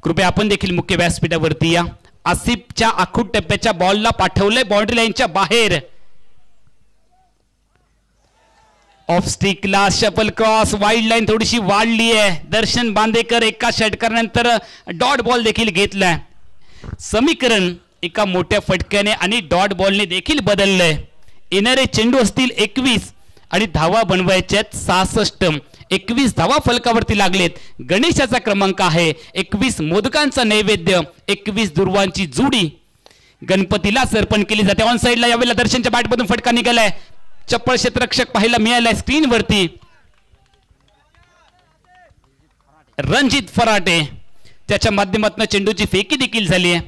[SPEAKER 3] कृपया आपण देखील मुख्य व्यासपीठावरती या. आसिफच्या आखूट टप्प्याच्या बॉलला पाठवलंय बाउंड्री लाईनच्या बाहेर. ऑफ स्टिकला शफल क्रॉस, वाईड लाईन थोडीशी वाढली आहे. दर्शन बांदेकर एका षटकारानंतर डॉट बॉल देखील घेतलाय. समीकरण एका मोठ्या फटक्याने आणि डॉट बॉलने देखील बदललंय. येणारे चेंडू असतील 21 आणि धावा बनवायच्यात 66. 21 धावा फलकावरती लागलेत. गणेशाचा क्रमांक आहे. 21 मोदकांचा नैवेद्य, 21 दुर्वांची जुडी गणपतीला अर्पण केली जाते. ऑन साइडला यावेळेला दर्शनच्या बॅटमधून फटका निघालाय. चप्पल क्षेत्ररक्षक पाहायला मिळालाय स्क्रीनवरती. रणजित फराटे त्याच्या माध्यमातून चेंडूची फेकी देखील झाली आहे.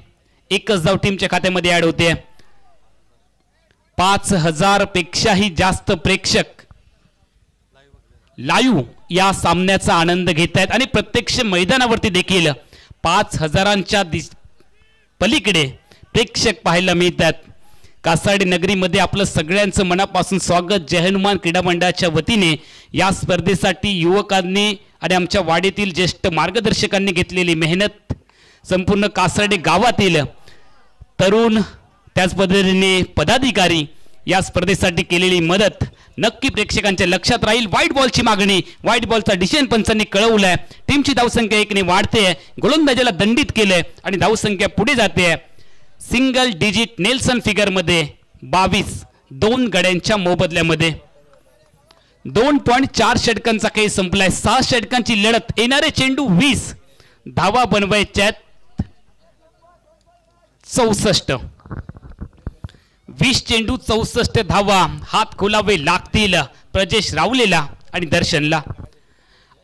[SPEAKER 3] एकच धाव टीमच्या खात्यामध्ये ऍड होते. 5000 पेक्षाही जास्त प्रेक्षक लाईव्ह या सामन्याचा आनंद घेत आहेत आणि प्रत्यक्ष मैदानावरती देखील 5000च्या पलीकडे प्रेक्षक पाहायला मिळतात. कासार्डे नगरीमध्ये आपलं सगळ्यांचं मनापासून स्वागत. जय हनुमान क्रीडा मंडळाच्या वतीने या स्पर्धेसाठी युवकांनी आणि आमच्या वाडीतील ज्येष्ठ मार्गदर्शकांनी घेतलेली मेहनत, संपूर्ण कासार्डे गावातील तरुण, त्याच पद्धतीने पदाधिकारी या स्पर्धेसाठी केलेली मदत नक्की प्रेक्षकांच्या लक्षात राहील. व्हाईट बॉलची मागणी, व्हाईट बॉलचा डिसिजन पंचांनी कळवलाय. टीमची धावसंख्या 1 ने वाढते. गोलंदाजाला दंडित केलंय आणि धावसंख्या पुढे जाते. सिंगल डिजिट नेल्सन फिगर मध्ये 22 2 गड्यांच्या मोबदल्यामध्ये 2.4 षटकांचा खेळ संपलाय. 6 षटकांची लढत. येणारे चेंडू 20 धावा बनवायच्यात 64. 20 चेंडू 64 धावा. हात खोलावे लागतील प्रजेश रावलेला आणि दर्शनला.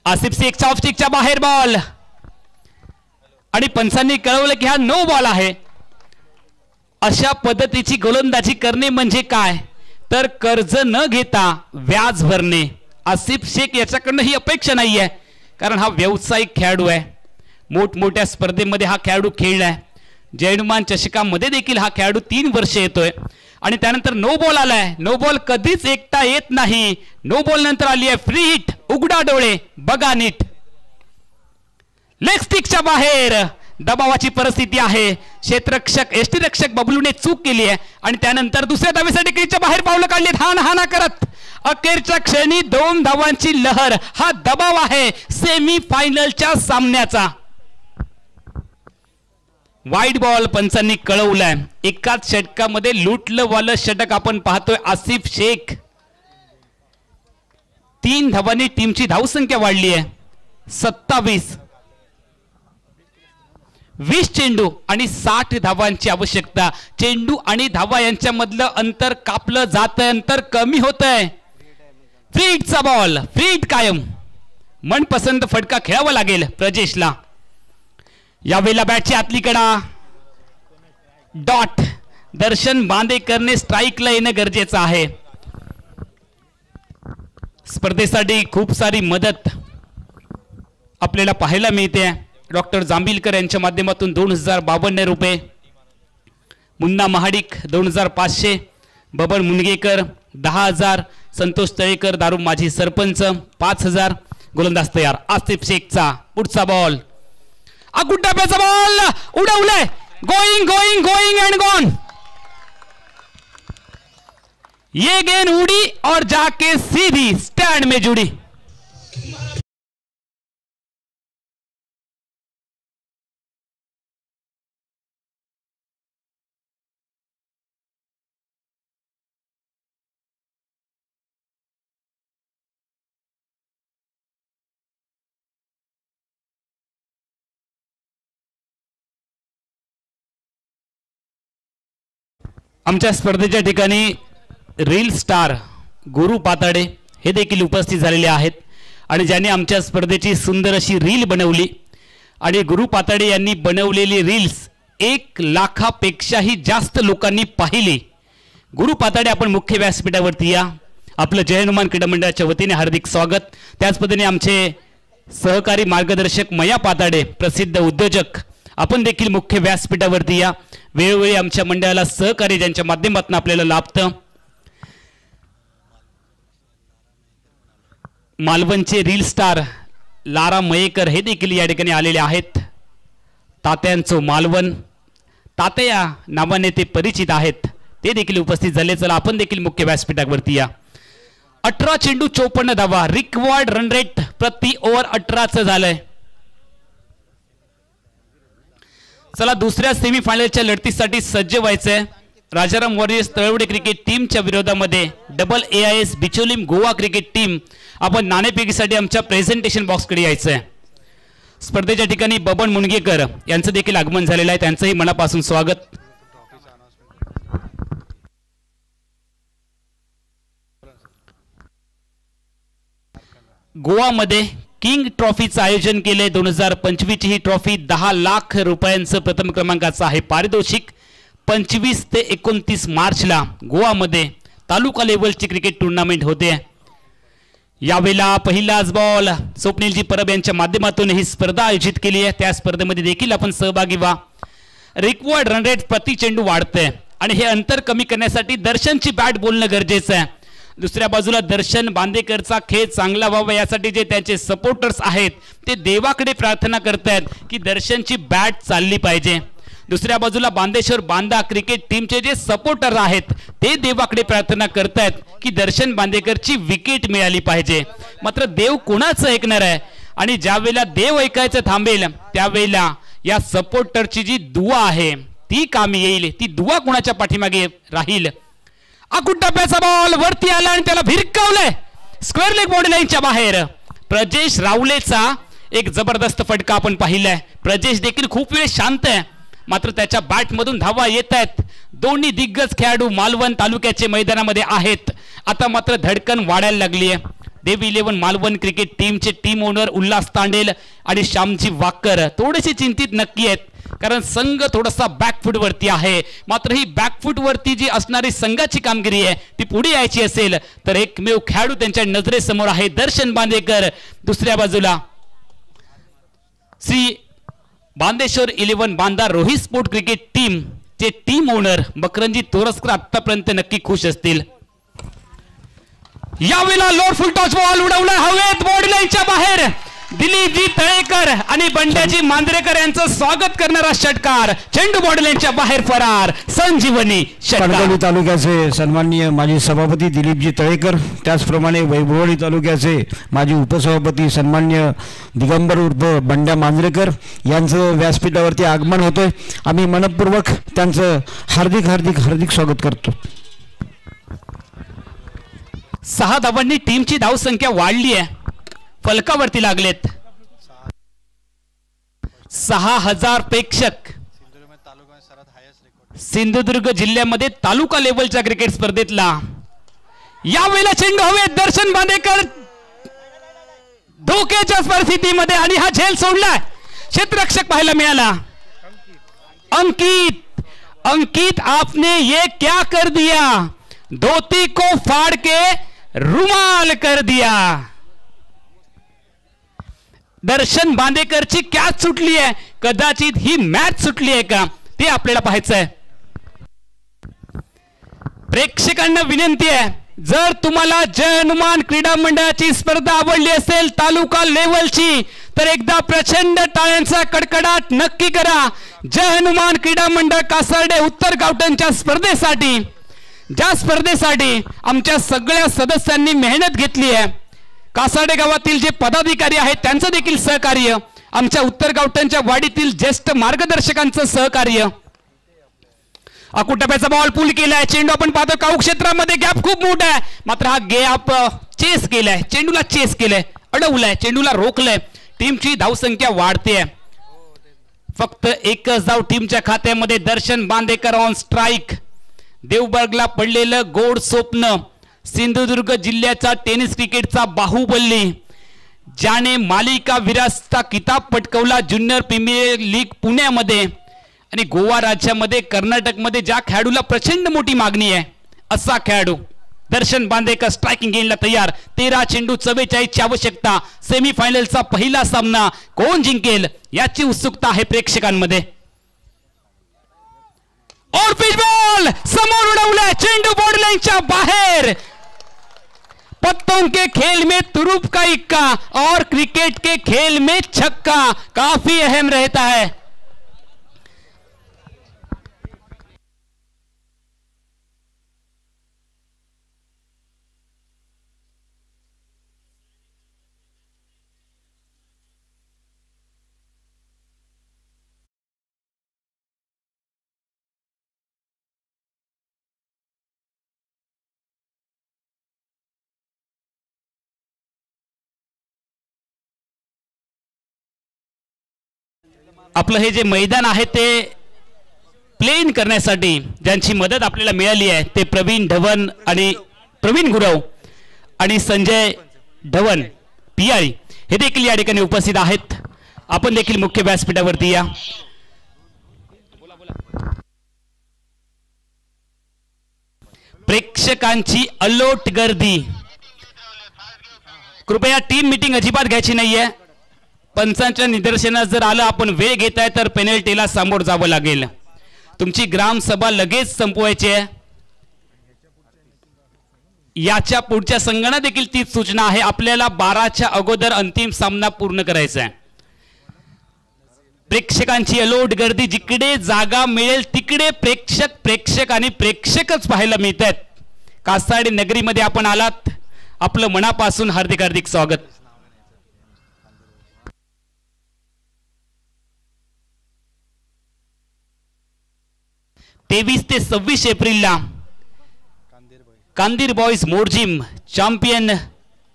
[SPEAKER 3] आसिफ शेखच्या ऑफ स्टिकच्या बाहेर बॉल आणि पंचांनी कळवलं की हा नो बॉल आहे. अशा पद्धतीची गोलंदाजी करणे म्हणजे काय तर कर्ज न घेता व्याज भरणे. आसिफ शेख याच्याकडनं ही अपेक्षा नाही आहे, कारण हा व्यावसायिक खेळाडू आहे. मोठमोठ्या स्पर्धेमध्ये हा खेळाडू खेळलाय. जयनुमान चषकामध्ये देखील हा खेळाडू 3 वर्ष येतोय आणि त्यानंतर नो बॉल आलाय. नो बॉल कधीच एकटा येत नाही. नो बॉल नंतर आली आहे फ्री हिट. उघडा डोळे बघा नीट. लेग स्टिकच्या बाहेर दबावाची परिस्थिती आहे. क्षेत्ररक्षक यष्टीरक्षक बबलूने चूक केली आहे आणि त्यानंतर दुसऱ्या धावेसाठी क्रीजच्या बाहेर पावलं काढली. हाना करत अखेरच्या क्षणी 2 धावांची लहर. हा दबाव आहे सेमी फायनलच्या सामन्याचा. वाईट बॉल पंचांनी कळवलाय. एकाच षटकामध्ये लुटलं वालं षटक आपण पाहतोय. आसिफ शेख 3 धावांनी टीमची धावसंख्या वाढली आहे 27. 20 चेंडू आणि 60 धावांची आवश्यकता. चेंडू आणि धावा यांच्यामधलं अंतर कापलं जातंय. अंतर कमी होतंय. फ्री हिटचा बॉल. फ्री हिट कायम. मनपसंत फटका खेळावा लागेल प्रजेशला. यावेळेला बॅटची आतली कडा डॉट. दर्शन बांदेकरने स्ट्राईकला येणं गरजेचं आहे. स्पर्धेसाठी खूप सारी मदत आपल्याला पाहायला मिळते. डॉक्टर जांभीलकर यांच्या माध्यमातून 2052 रुपये. मुन्ना महाडिक 2500. बबन मुनगेकर 10,000. संतोष तळेकर दारू माजी सरपंच 5,000. गोलंदाज तयार. आसिफ शेखचा पुढचा बॉल. गुड्डाप्याचा बॉल उडवलाय. Going and gone. ये गेंद उड़ी और जाके सीधी स्टैंड में जुड़ी. आमच्या स्पर्धेच्या ठिकाणी रील स्टार गुरु पाताडे हे देखील उपस्थित झालेले आहेत आणि ज्यांनी आमच्या स्पर्धेची सुंदर अशी रील बनवली आणि गुरु पाताडे यांनी बनवलेली रील्स 1 लाखापेक्षाही जास्त लोकांनी पाहिली. गुरु पाताडे आपण मुख्य व्यासपीठावरती या. आपलं जय हनुमान क्रीडा मंडळाच्या वतीने हार्दिक स्वागत. त्याच पद्धतीने आमचे सहकारी मार्गदर्शक मया पाताडे प्रसिद्ध उद्योजक आपण देखील मुख्य व्यासपीठावरती या. वेळोवेळी आमच्या मंडळाला सहकार्य ज्यांच्या माध्यमातून आपल्याला लाभतं. मालवणचे रील स्टार लारा मयेकर हे देखील या ठिकाणी आलेले आहेत. तात्यांचं मालवण तात्या नावाने ते परिचित आहेत. ते देखील उपस्थित झाले. चला आपण देखील मुख्य व्यासपीठावरती या. 18 चेंडू 54 धावा. रिक्वायर्ड रन रेट प्रति ओव्हर 18चं झालंय. चला दुसऱ्या सेमीफायनलच्या लढतीसाठी सज्ज व्हायचंय. राजाराम वॉरियर्स तळवडे क्रिकेट टीमच्या विरोधामध्ये double AIS Bicholim Goa cricket team. आपण नाणेफेकीसाठी आमच्या प्रेझेंटेशन बॉक्सकडे यायचंय. स्पर्धेच्या ठिकाणी बबन मुनगेकर यांचं देखील आगमन झालेलं आहे. त्यांचंही मनापासून स्वागत. गोवामध्ये किंग ट्रॉफीचं आयोजन केलंय. 2025 ची ही ट्रॉफी 10 लाख रुपयांचं प्रथम क्रमांकाचं आहे पारितोषिक. 25 ते 29 मार्चला गोवामध्ये तालुका लेवलची क्रिकेट टुर्नामेंट होते. यावेळेला पहिलाच बॉल. स्वप्नीलजी परब यांच्या माध्यमातून ही स्पर्धा आयोजित केली आहे. त्या स्पर्धेमध्ये देखील आपण सहभागी व्हा. रिक्वायर्ड रन रेट प्रति चेंडू वाढतंय आणि हे अंतर कमी करण्यासाठी दर्शनची बॅट बोलणं गरजेचं आहे. दुसऱ्या बाजूला दर्शन बांदेकरचा खेळ चांगला व्हावा यासाठी जे त्यांचे सपोर्टर्स आहेत ते देवाकडे प्रार्थना करतायत की दर्शनची बॅट चालली पाहिजे. दुसऱ्या बाजूला बांदेश्वर बांदा क्रिकेट टीमचे जे सपोर्टर आहेत ते देवाकडे प्रार्थना करतायत की दर्शन बांदेकरची विकेट मिळाली पाहिजे. मात्र देव कोणाचं ऐकणार आहे आणि ज्या वेळेला देव ऐकायचं थांबेल त्यावेळेला या सपोर्टरची जी दुआ आहे ती कामी येईल. ती दुआ कोणाच्या पाठीमागे राहील. टप्प्याचा बॉल वरती आला आणि त्याला भिरकावलंय स्क्वेअर लेग बॉडी लाईनच्या बाहेर. प्रजेश रावलेचा एक जबरदस्त फटका आपण पाहिलाय. प्रजेश देखील खूप वेळ शांत आहे मात्र त्याच्या बॅटमधून धावा येत आहेत. दोन्ही दिग्गज खेळाडू मालवण तालुक्याचे मैदानामध्ये आहेत. आता मात्र धडकन वाढायला लागली आहे. देव इलेव्हन मालवण क्रिकेट टीमचे टीम ओनर उल्हास तांडेल आणि श्यामजी वाकर थोडेसे चिंतित नक्की आहेत, कारण संघ थोडासा बॅकफूट वरती आहे. मात्र ही बॅकफूट वरती जी असणारी संघाची कामगिरी आहे ती पुढे यायची असेल तर एकमेव खेळाडू त्यांच्या नजरेसमोर आहे, दर्शन बांदेकर. दुसऱ्या बाजूला Shri Bandeshwar eleven Banda Rohit sport cricket team चे टीम ओनर मकरंजी तोरसकर आतापर्यंत नक्की खुश असतील. यावेळेला लोड फुल टॉस बॉल उडवला हवेत, बॉर्ड लाईनच्या बाहेर. दिलीपजी तळेकर आणि बंड्याजी मांजरेकर यांचं स्वागत करणारा षटकार, चेंडू बॉर्ड लाईनच्या बाहेर फरार. संजीवनी
[SPEAKER 2] कणकवली तालुक्याचे सन्माननीय माजी सभापती दिलीपजी तळेकर, त्याचप्रमाणे वैभववाडी तालुक्याचे माजी उपसभापती सन्माननीय दिगंबर उर्फ बंड्या मांजरेकर यांचं व्यासपीठावरती आगमन होतोय. आम्ही मनपूर्वक त्यांचं हार्दिक हार्दिक हार्दिक स्वागत करतो.
[SPEAKER 3] 6 धावांनी टीमची धावसंख्या वाढली आहे, फलकावरती लागलेत. 6000 प्रेक्षक सिंधुदुर्ग जिल्ह्यामध्ये तालुका लेवलच्या क्रिकेट स्पर्धेतला. यावेळेला चेंडू हवेत, दर्शन बांदेकर धोक्याच्या परिस्थितीमध्ये आणि हा झेल सोडलाय. क्षेत्ररक्षक पाहायला मिळाला. अंकित आपने ये क्या कर दिया, धोती को फाड़ के रुमाल कर दिया. दर्शन बांदेकरची कॅच सुटली आहे, कदाचित ही मॅच सुटली आहे का ते आपल्याला पाहायचं आहे. प्रेक्षकांना विनंती आहे, जर तुम्हाला जय हनुमान क्रीडा मंडळाची स्पर्धा आवडली असेल तालुका लेवलची तर एकदा प्रचंड टाळ्यांचा कडकडाट नक्की करा. जय हनुमान क्रीडा मंडळ कासार्डे उत्तर गावठणच्या स्पर्धेसाठी, ज्या स्पर्धेसाठी आमच्या सगळ्या सदस्यांनी मेहनत घेतली आहे, कासार्डे गावातील जे पदाधिकारी आहेत त्यांचं देखील सहकार्य, आमच्या उत्तर गावठणच्या वाडीतील ज्येष्ठ मार्गदर्शकांचं सहकार्य. अकुटप्याचा बॉल पूल केलाय, चेंडू आपण पाहतो काऊ क्षेत्रामध्ये गॅप खूप मोठा आहे, मात्र हा गॅप चेस केलाय, चेंडूला चेस केलंय, अडवलाय, चेंडूला रोखलंय. टीमची धावसंख्या वाढते. फक्त एकच धाव टीमच्या खात्यामध्ये. दर्शन बांदेकर ऑन स्ट्राईक. देवबर्गला पडलेलं गोड स्वप्न, सिंधुदुर्ग जिल्ह्याचा टेनिस क्रिकेटचा बाहुबली, ज्याने मालिका विरासचा किताब पटकवला ज्युनियर प्रीमियर लीग पुण्यामध्ये आणि गोवा राज्यामध्ये, कर्नाटकमध्ये ज्या खेळाडूला प्रचंड मोठी मागणी आहे असा खेळाडू दर्शन बांदेकर स्ट्रायकिंग गेमला तयार. 13 चेंडू 44 ची आवश्यकता. सेमीफायनलचा पहिला सामना कोण जिंकेल याची उत्सुकता आहे प्रेक्षकांमध्ये. और पिच बॉल समोर उडवलाय, चेंडू बॉर्ड लाईनच्या बाहेर. पत्तों के खेल में तुरुप का इक्का और क्रिकेट के खेल में छक्का काफी अहम रहता है. आपलं हे जे मैदान आहे ते प्लेन करण्यासाठी ज्यांची मदत आपल्याला मिळाली आहे ते प्रवीण धवन आणि प्रवीण गुरव आणि संजय धवन पियाळी हे देखील या ठिकाणी उपस्थित आहेत. आपण देखील मुख्य व्यासपीठावरती या. प्रेक्षकांची अलोट गर्दी. कृपया टीम मीटिंग अजिबात घ्यायची नाहीये. पंचांच्या निदर्शनास जर आलं आपण वेळ घेताय तर पेनल्टीला सामोर जावं लागेल. तुमची ग्रामसभा लगेच संपवायची आहे. याच्या पुढच्या संघांना देखील तीच सूचना आहे. आपल्याला 12च्या अगोदर अंतिम सामना पूर्ण करायचा आहे. प्रेक्षकांची अलोट गर्दी. जिकडे जागा मिळेल तिकडे प्रेक्षक आणि प्रेक्षकच पाहायला मिळत आहेत. कासार्डे नगरीमध्ये आपण आलात, आपलं मनापासून हार्दिक हार्दिक स्वागत. तेवीस ते 26 एप्रिलला कांदीर बॉयज मोरजिम चॅम्पियन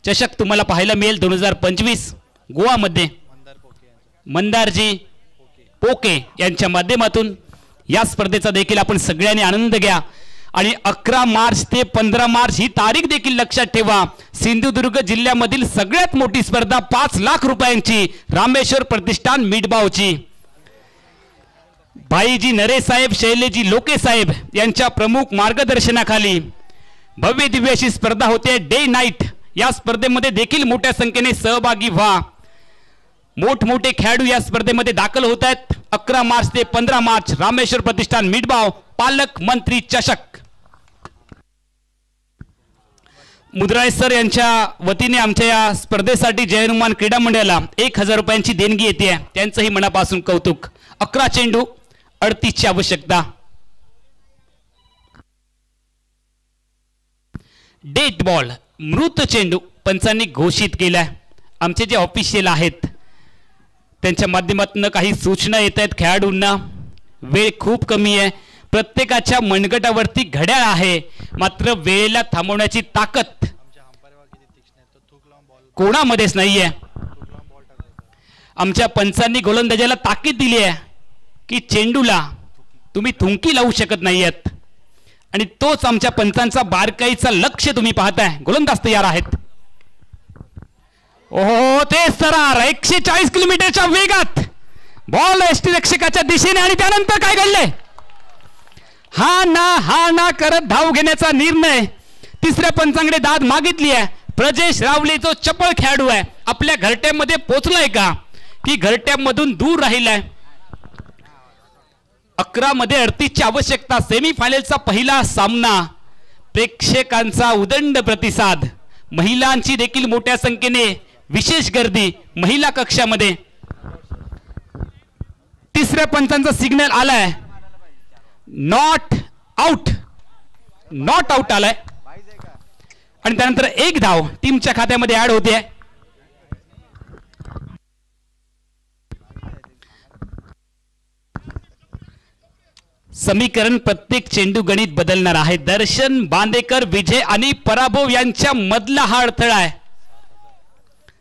[SPEAKER 3] चषक तुम्हाला पाहायला मिळेल 2025 गोवामध्ये. मंदारजी पोके यांच्या माध्यमातून या स्पर्धेचा देखील आपण सगळ्यांनी आनंद घ्या आणि 11 मार्च ते 15 मार्च ही तारीख देखील लक्षात ठेवा. सिंधुदुर्ग जिल्ह्यामधील सगळ्यात मोठी स्पर्धा 5 लाख रुपयांची रामेश्वर प्रतिष्ठान मिठबावची. भाईजी नरे साहेब, शैलेजी लोके साहेब यांच्या प्रमुख मार्गदर्शनाखाली भव्य दिव्य अशी स्पर्धा होते डे नाईट. या स्पर्धेमध्ये देखील मोठ्या संख्येने सहभागी व्हा. मोठमोठे खेळाडू या स्पर्धेमध्ये दाखल होत आहेत. 11 मार्च ते 15 मार्च रामेश्वर प्रतिष्ठान मिठबाव पालक मंत्री चषक. मुद्राळे सर यांच्या वतीने आमच्या या स्पर्धेसाठी जय हनुमान क्रीडा मंडळाला 1000 रुपयांची देणगी येते. त्यांचंही मनापासून कौतुक. 11 चेंडू 38ची आवश्यकता. डेट बॉल मृत चेंडू पंचांनी घोषित केलाय. आमचे जे ऑफिशियल आहेत त्यांच्या माध्यमातून काही सूचना येत आहेत खेळाडूंना. वेळ खूप कमी आहे. प्रत्येकाच्या मनगटावरती घड्याळ आहे, मात्र वेळेला थांबवण्याची ताकद कोणामध्येच नाहीये. आमच्या पंचांनी गोलंदाजाला ताकीद दिली आहे की चेंडूला तुम्ही थुंकी लावू शकत नाहीयेत आणि तोच आमच्या पंचांचा बारकाईचा लक्ष तुम्ही पाहताय. गोलंदाज तयार आहेत. ओहो, ते सरार 140 किलोमीटरच्या वेगात बॉल यष्टीरक्षकाच्या दिशेने आणि त्यानंतर काय घडलंय? हा ना करत धाव घेण्याचा निर्णय. तिसऱ्या पंचांकडे दाद मागितली आहे. प्रजेश रावले जो चपळ खेळाडू आहे आपल्या घरट्यामध्ये पोहोचलाय का की घरट्यामधून दूर राहिलाय? 11 मध्ये 38ची आवश्यकता. सेमीफायनलचा पहिला सामना. प्रेक्षकांचा उदंड प्रतिसाद. महिलांची देखील मोठ्या संख्येने विशेष गर्दी महिला कक्षामध्ये. तिसऱ्या पंचांचा सिग्नल आलाय. नॉट आउट आलाय आणि त्यानंतर एक धाव टीमच्या खात्यामध्ये ऍड होते. समीकरण प्रत्येक चेंडू गणित बदलणार आहे. दर्शन बांदेकर, विजय आणि पराभव यांच्या मधला हा अडथळा आहे.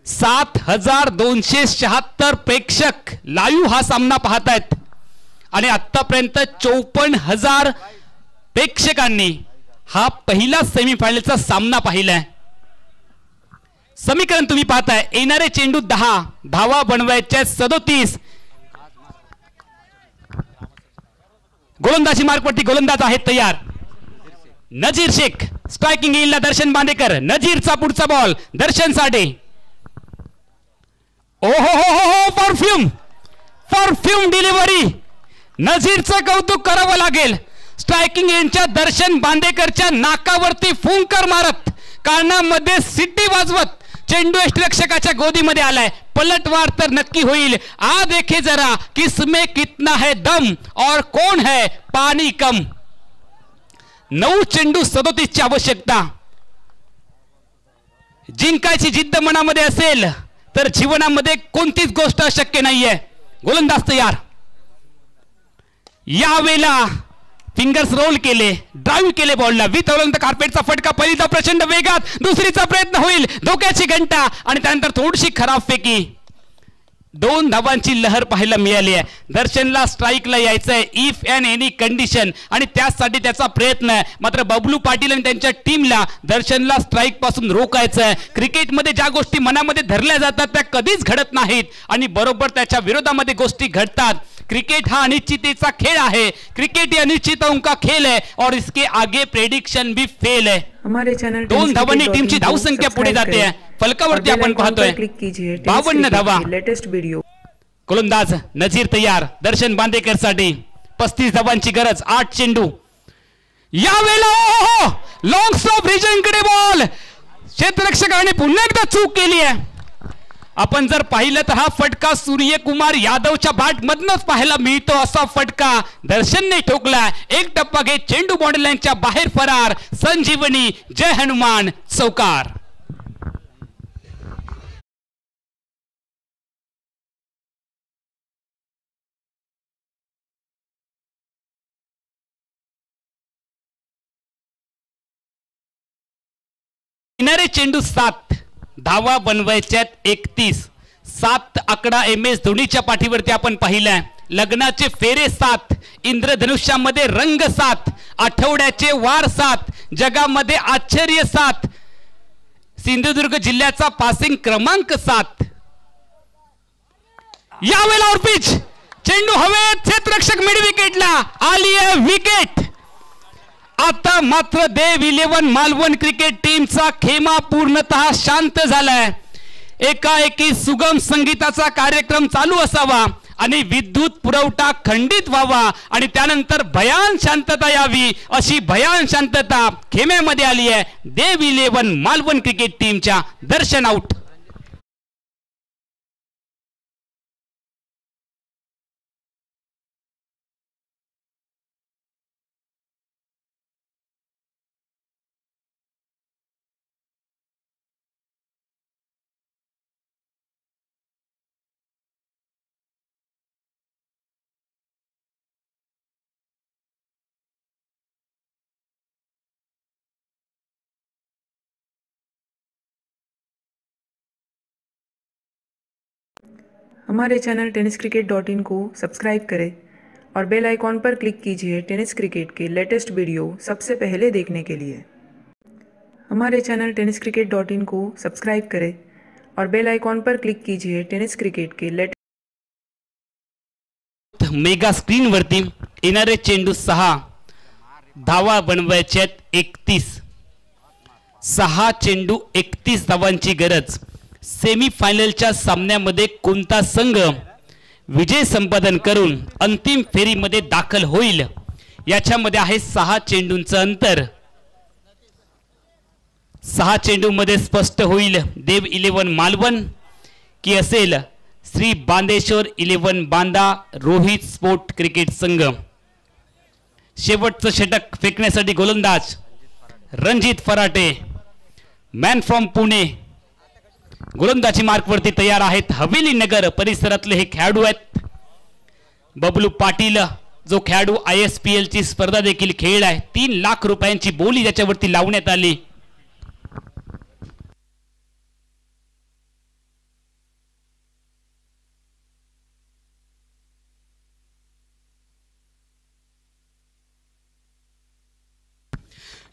[SPEAKER 3] 7276 प्रेक्षक लाईव्ह हा सामना पाहतायत आणि आतापर्यंत 54,000 प्रेक्षकांनी हा पहिला सेमीफायनलचा सामना पाहिलाय. समीकरण तुम्ही पाहताय. येणारे चेंडू 10, धावा बनवायच्या 37. गोलंदाजी मार्कवरती गोलंदाज आहेत तयार. नजीर शेख स्ट्रायकिंग येईल दर्शन बांदेकर. नजीरचा पुढचा बॉल दर्शनसाठी. ओहो, परफ्यूम डिलिव्हरी. नजीरचं कौतुक करावं लागेल. स्ट्रायकिंग यांच्या दर्शन बांदेकरच्या नाकावरती फुंकर मारत कानामध्ये सिटी वाजवत चेंडू यष्टीरक्षकाच्या गोदीमध्ये आलाय. पलटवार तर नक्की होईल. आ देखे जरा किसमें कितना है दम और कौन है पानी कम. 9 चेंडू 37ची आवश्यकता. जिंकायची जिद्द मनामध्ये असेल तर जीवनामध्ये कोणतीच गोष्ट अशक्य नाहीये. गोलंदाज तयार. यावेळेला फिंगर्स रोल केले, ड्राईव्ह केले बॉलला. विथ अवलंब कार्पेटचा फटका. पहिलीचा प्रचंड वेगात, दुसरीचा प्रयत्न होईल. धोक्याची घंटा आणि त्यानंतर थोडीशी खराब फेकी. 2 धावांची लहर पाहायला मिळाली आहे. दर्शनला स्ट्राईकला यायचंय इफ अँड एनी कंडिशन आणि त्यासाठी त्याचा प्रयत्न आहे. मात्र बबलू पाटील आणि त्यांच्या टीमला दर्शनला स्ट्राईक पासून रोखायचं आहे. क्रिकेटमध्ये ज्या गोष्टी मनामध्ये धरल्या जातात त्या कधीच घडत नाहीत आणि बरोबर त्याच्या विरोधामध्ये गोष्टी घडतात. क्रिकेट हा अनिश्चिततेचा खेळ आहे. क्रिकेट ही अनिश्चितताओं का खेल है और इसके आगे प्रेडिक्शन भी फेल है.
[SPEAKER 4] हमारे चैनल
[SPEAKER 3] 2 धावांनी टीमची धावसंख्या पुढे जाते आहे. फलकावरती आपण पाहतोय 52 धावा.
[SPEAKER 4] Latest video.
[SPEAKER 3] गोलंदाज नजीर तयार. दर्शन बांदेकर साठी 35 धावांची गरज. 8 चेंडू. यावेळेला लॉंग स्टॉप रिजनकडे बॉल. क्षेत्ररक्षकाने पुन्हा एकदा चूक केली आहे. आपण जर पाहिलं तर हा फटका सूर्यकुमार यादवच्या बॅट मधनच पाहायला मिळतो. असा फटका दर्शनने ठोकला. एक टप्पा घेत चेंडू बॉर्डर लाईनच्या बाहेर फरार. संजीवनी जय हनुमान चौकार. येणारे चेंडू 7, धावा बनवायच्यात 31. 7 आकडा MS धोनीच्या पाठीवरती आपण पाहिलाय. लग्नाचे फेरे 7, इंद्रधनुष्यामध्ये रंग 7, आठवड्याचे वार 7, जगामध्ये आश्चर्य 7, सिंधुदुर्ग जिल्ह्याचा पासिंग क्रमांक 7. यावेळेला पिच, चेंडू हवेत, क्षेत्ररक्षक मिड विकेटला आली आहे विकेट. आता मात्र देव 11 मालवण क्रिकेट टीमचा खेमा पूर्णतः शांत झालाय. एकाएकी सुगम संगीताचा कार्यक्रम चालू असावा आणि विद्युत पुरवठा खंडित व्हावा आणि त्यानंतर भयान शांतता यावी, अशी भयान शांतता खेम्यामध्ये आली आहे. देव 11 मालवण क्रिकेट टीमच्या दर्शन आउट.
[SPEAKER 4] हमारे चैनल tenniscricket.in को सब्सक्राइब करें और बेल आइकॉन पर क्लिक कीजिए टेनिस क्रिकेट के लेटेस्ट वीडियो सबसे पहले देखने के लिए. हमारे चैनल tenniscricket.in को सब्सक्राइब करें और बेल आइकॉन पर क्लिक कीजिए टेनिस क्रिकेट के लेटेस्ट.
[SPEAKER 3] मेगा स्क्रीन वरती येणारे चेंडू 6 धावा बनवायचे आहेत 31. 6 चेंडू 31 धावांची गरज. सेमी फायनलच्या सामन्यामध्ये कोणता संघ विजय संपादन करून अंतिम फेरीमध्ये दाखल होईल याच्यामध्ये आहे 6 चेंडूंचं अंतर. 6 चेंडूमध्ये स्पष्ट होईल देव 11 मालवण की असेल श्री बांदेश्वर 11 बांदा रोहित स्पोर्ट क्रिकेट संघ. शेवटचं षटक फेकण्यासाठी गोलंदाज रणजित फराटे, मॅन फ्रॉम पुणे, गोलंदाजी मार्कवरती तयार आहेत. हवेली नगर परिसरातले हे खेळाडू आहेत. बबलू पाटील जो खेळाडू ISPL ची स्पर्धा देखील खेळलाय. 3 लाख रुपयांची बोली त्याच्यावरती लावण्यात आली.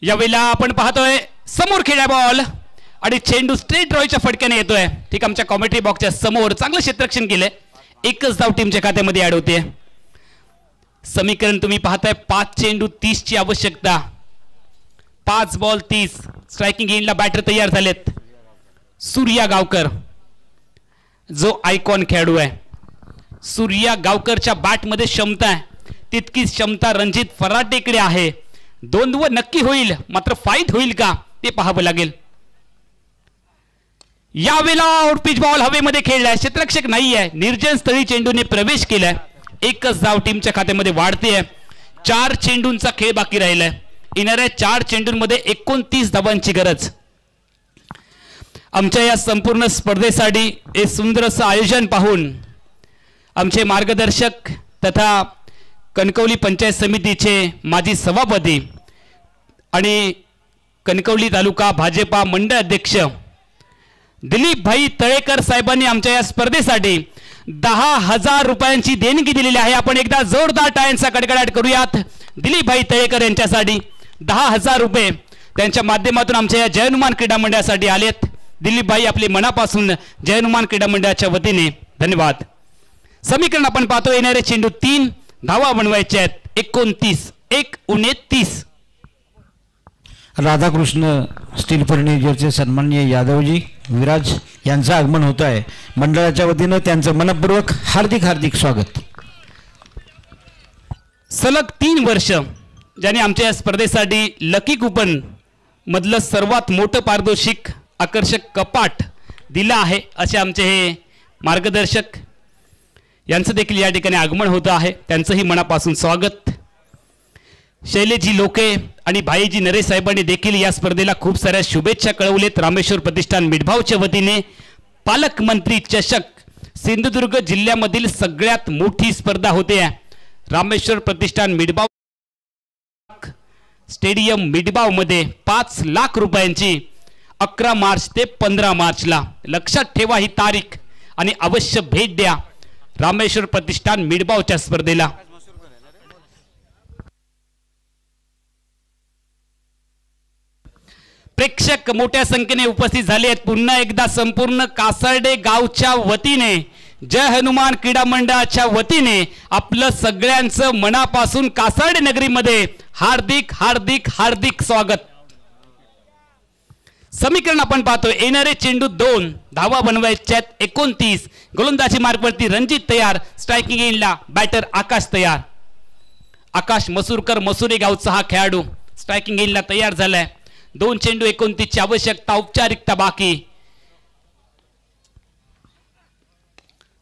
[SPEAKER 3] यावेळेला आपण पाहतोय समोर खेळला बॉल आणि चेंडू स्ट्रेट ड्रॉच्या फटक्याने येतोय. ठीक, आमच्या कॉमेंट्री बॉक्सच्या समोर चांगलं क्षेत्ररक्षण केलंय. एकच धाव टीमच्या खात्यामध्ये ऍड होते. समीकरण तुम्ही पाहताय 5 चेंडू 30 ची आवश्यकता. 5 बॉल 30. स्ट्रायकिंग एंडला बॅटर तयार झालेत. सूर्या गावकर जो आयकॉन खेळाडू आहे. सूर्या गावकरच्या बॅटमध्ये क्षमता आहे, तितकीच क्षमता रणजित फराटेकडे आहे. द्वंद्व नक्की होईल, मात्र फाईट होईल का ते पाहावं लागेल. यावेळेला आउटपिच बॉल हवेमध्ये खेळलाय. क्षेत्ररक्षक नाहीये. निर्जन स्थळी चेंडूने प्रवेश केलाय. एकच धाव टीमच्या खात्यामध्ये वाढते. 4 चेंडूंचा खेळ बाकी राहिलाय. येणाऱ्या 4 चेंडूंमध्ये 29 धावांची गरज. आमच्या या संपूर्ण स्पर्धेसाठी हे सुंदर असं आयोजन पाहून आमचे मार्गदर्शक तथा कणकवली पंचायत समितीचे माजी सभापती आणि कणकवली तालुका भाजपा मंडळ अध्यक्ष दिलीप भाई तळेकर साहेबांनी आमच्या या स्पर्धेसाठी 10,000 रुपयांची देणगी दिलेली आहे. आपण एकदा जोरदार टाळ्यांचा कडकडाट करूयात. दिलीप भाई तळेकर यांच्यासाठी 10,000 रुपये त्यांच्या माध्यमातून आमच्या या जय हनुमान क्रीडा मंडळासाठी आलेत. दिलीप भाई आपले मनापासून जय हनुमान क्रीडा मंडळाच्या वतीने धन्यवाद. समीकरण आपण पाहतो. येणारे चेंडू 3 धावा बनवायचे आहेत. 29 1 उणे 30.
[SPEAKER 2] राधाकृष्ण स्टील फर्निचरचे सन्माननीय यादवजी विराज यांचं आगमन होत आहे. मंडळाच्या वतीनं त्यांचं मनपूर्वक हार्दिक हार्दिक स्वागत.
[SPEAKER 3] सलग 3 वर्ष ज्याने आमच्या या स्पर्धेसाठी लकी कुपन मधलं सर्वात मोठं पारितोषिक आकर्षक कपाट दिलं आहे असे आमचे हे मार्गदर्शक यांचं देखील या ठिकाणी आगमन होतं आहे. त्यांचंही मनापासून स्वागत. शैलेजी लोके आणि भाईजी नरेश साहेबांनी देखील या स्पर्धेला खूप साऱ्या शुभेच्छा कळवलेत. रामेश्वर प्रतिष्ठान मिठभावच्या वतीने पालकमंत्री चषक सिंधुदुर्ग जिल्ह्यामधील सगळ्यात मोठी स्पर्धा होते. रामेश्वर प्रतिष्ठान मिठभाव स्टेडियम मिठभाव मध्ये 5 लाख रुपयांची 11 मार्च ते 15 मार्चला. लक्षात ठेवा ही तारीख आणि अवश्य भेट द्या. रामेश्वर प्रतिष्ठान मिडबावच्या स्पर्धेला. प्रेक्षक मोठ्या संख्येने उपस्थित झाले आहेत. पुन्हा एकदा संपूर्ण कासार्डे गावच्या वतीने, जय हनुमान क्रीडा मंडळाच्या वतीने आपलं सगळ्यांचं मनापासून कासार्डे नगरीमध्ये हार्दिक हार्दिक हार्दिक स्वागत. समीकरण आपण पाहतोय. येणारे चेंडू 2, धावा बनवायच्या 29. गोलंदाजी मार्गवरती रणजित तयार. स्ट्रायकिंग एंडला बॅटर आकाश तयार. आकाश मसूरकर, मसुरे गावचा हा खेळाडू स्ट्रायकिंग एंडला तयार झालाय. 2 चेंडू 29 ची आवश्यकता, औपचारिकता बाकी.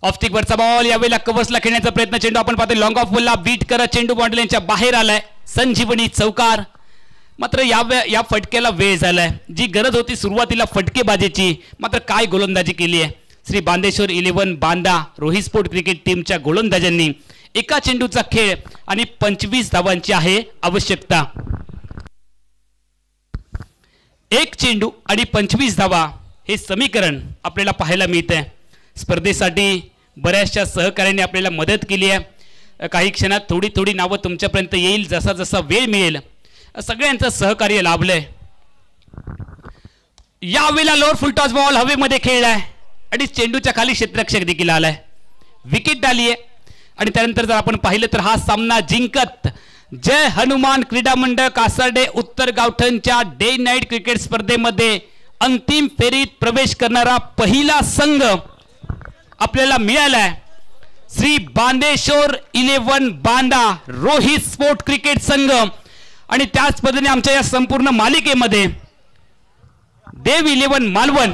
[SPEAKER 3] ऑफस्टिक वरचा बॉल, यावेळेला कव्हर्सला खेळण्याचा प्रयत्न. चेंडू आपण पाहतोय लॉंग ऑफ बॉलला बीट करत चेंडू बाउंड्रीच्या बाहेर आलाय. संजीवनी चौकार. मात्र या फटक्याला वेळ झालाय. जी गरज होती सुरुवातीला फटकेबाजीची, मात्र काय गोलंदाजी केली आहे श्री बांदेश्वर 11 बांदा रोहित स्पोर्ट क्रिकेट टीमच्या गोलंदाजांनी. एका चेंडूचा खेळ आणि 25 धावांची आहे आवश्यकता. 1 चेंडू आणि 25 धावा हे समीकरण आपल्याला पाहायला मिळतंय. स्पर्धेसाठी बऱ्याचशा सहकार्याने आपल्याला मदत केली आहे. काही क्षणात थोडी थोडी नावं तुमच्यापर्यंत येईल. जसा जसा वेळ मिळेल सगळ्यांचं सहकार्य लाभलंय. यावेळेला लोअर फुल टॉस बॉल हवेमध्ये खेळलाय आणि चेंडूच्या खाली क्षेत्ररक्षक देखील आलाय. विकेट आली आहे. आणि त्यानंतर जर आपण पाहिलं तर हा सामना जिंकत जय हनुमान क्रीडा मंडळ कासार्डे उत्तर गावठणच्या डे नाईट क्रिकेट स्पर्धेमध्ये अंतिम फेरीत प्रवेश करणारा पहिला संघ आपल्याला मिळालाय. श्री बांदेश्वर 11 बांदा रोहित स्पोर्ट क्रिकेट संघ. आणि त्याच पद्धतीने आमच्या या संपूर्ण मालिकेमध्ये देव 11 मालवण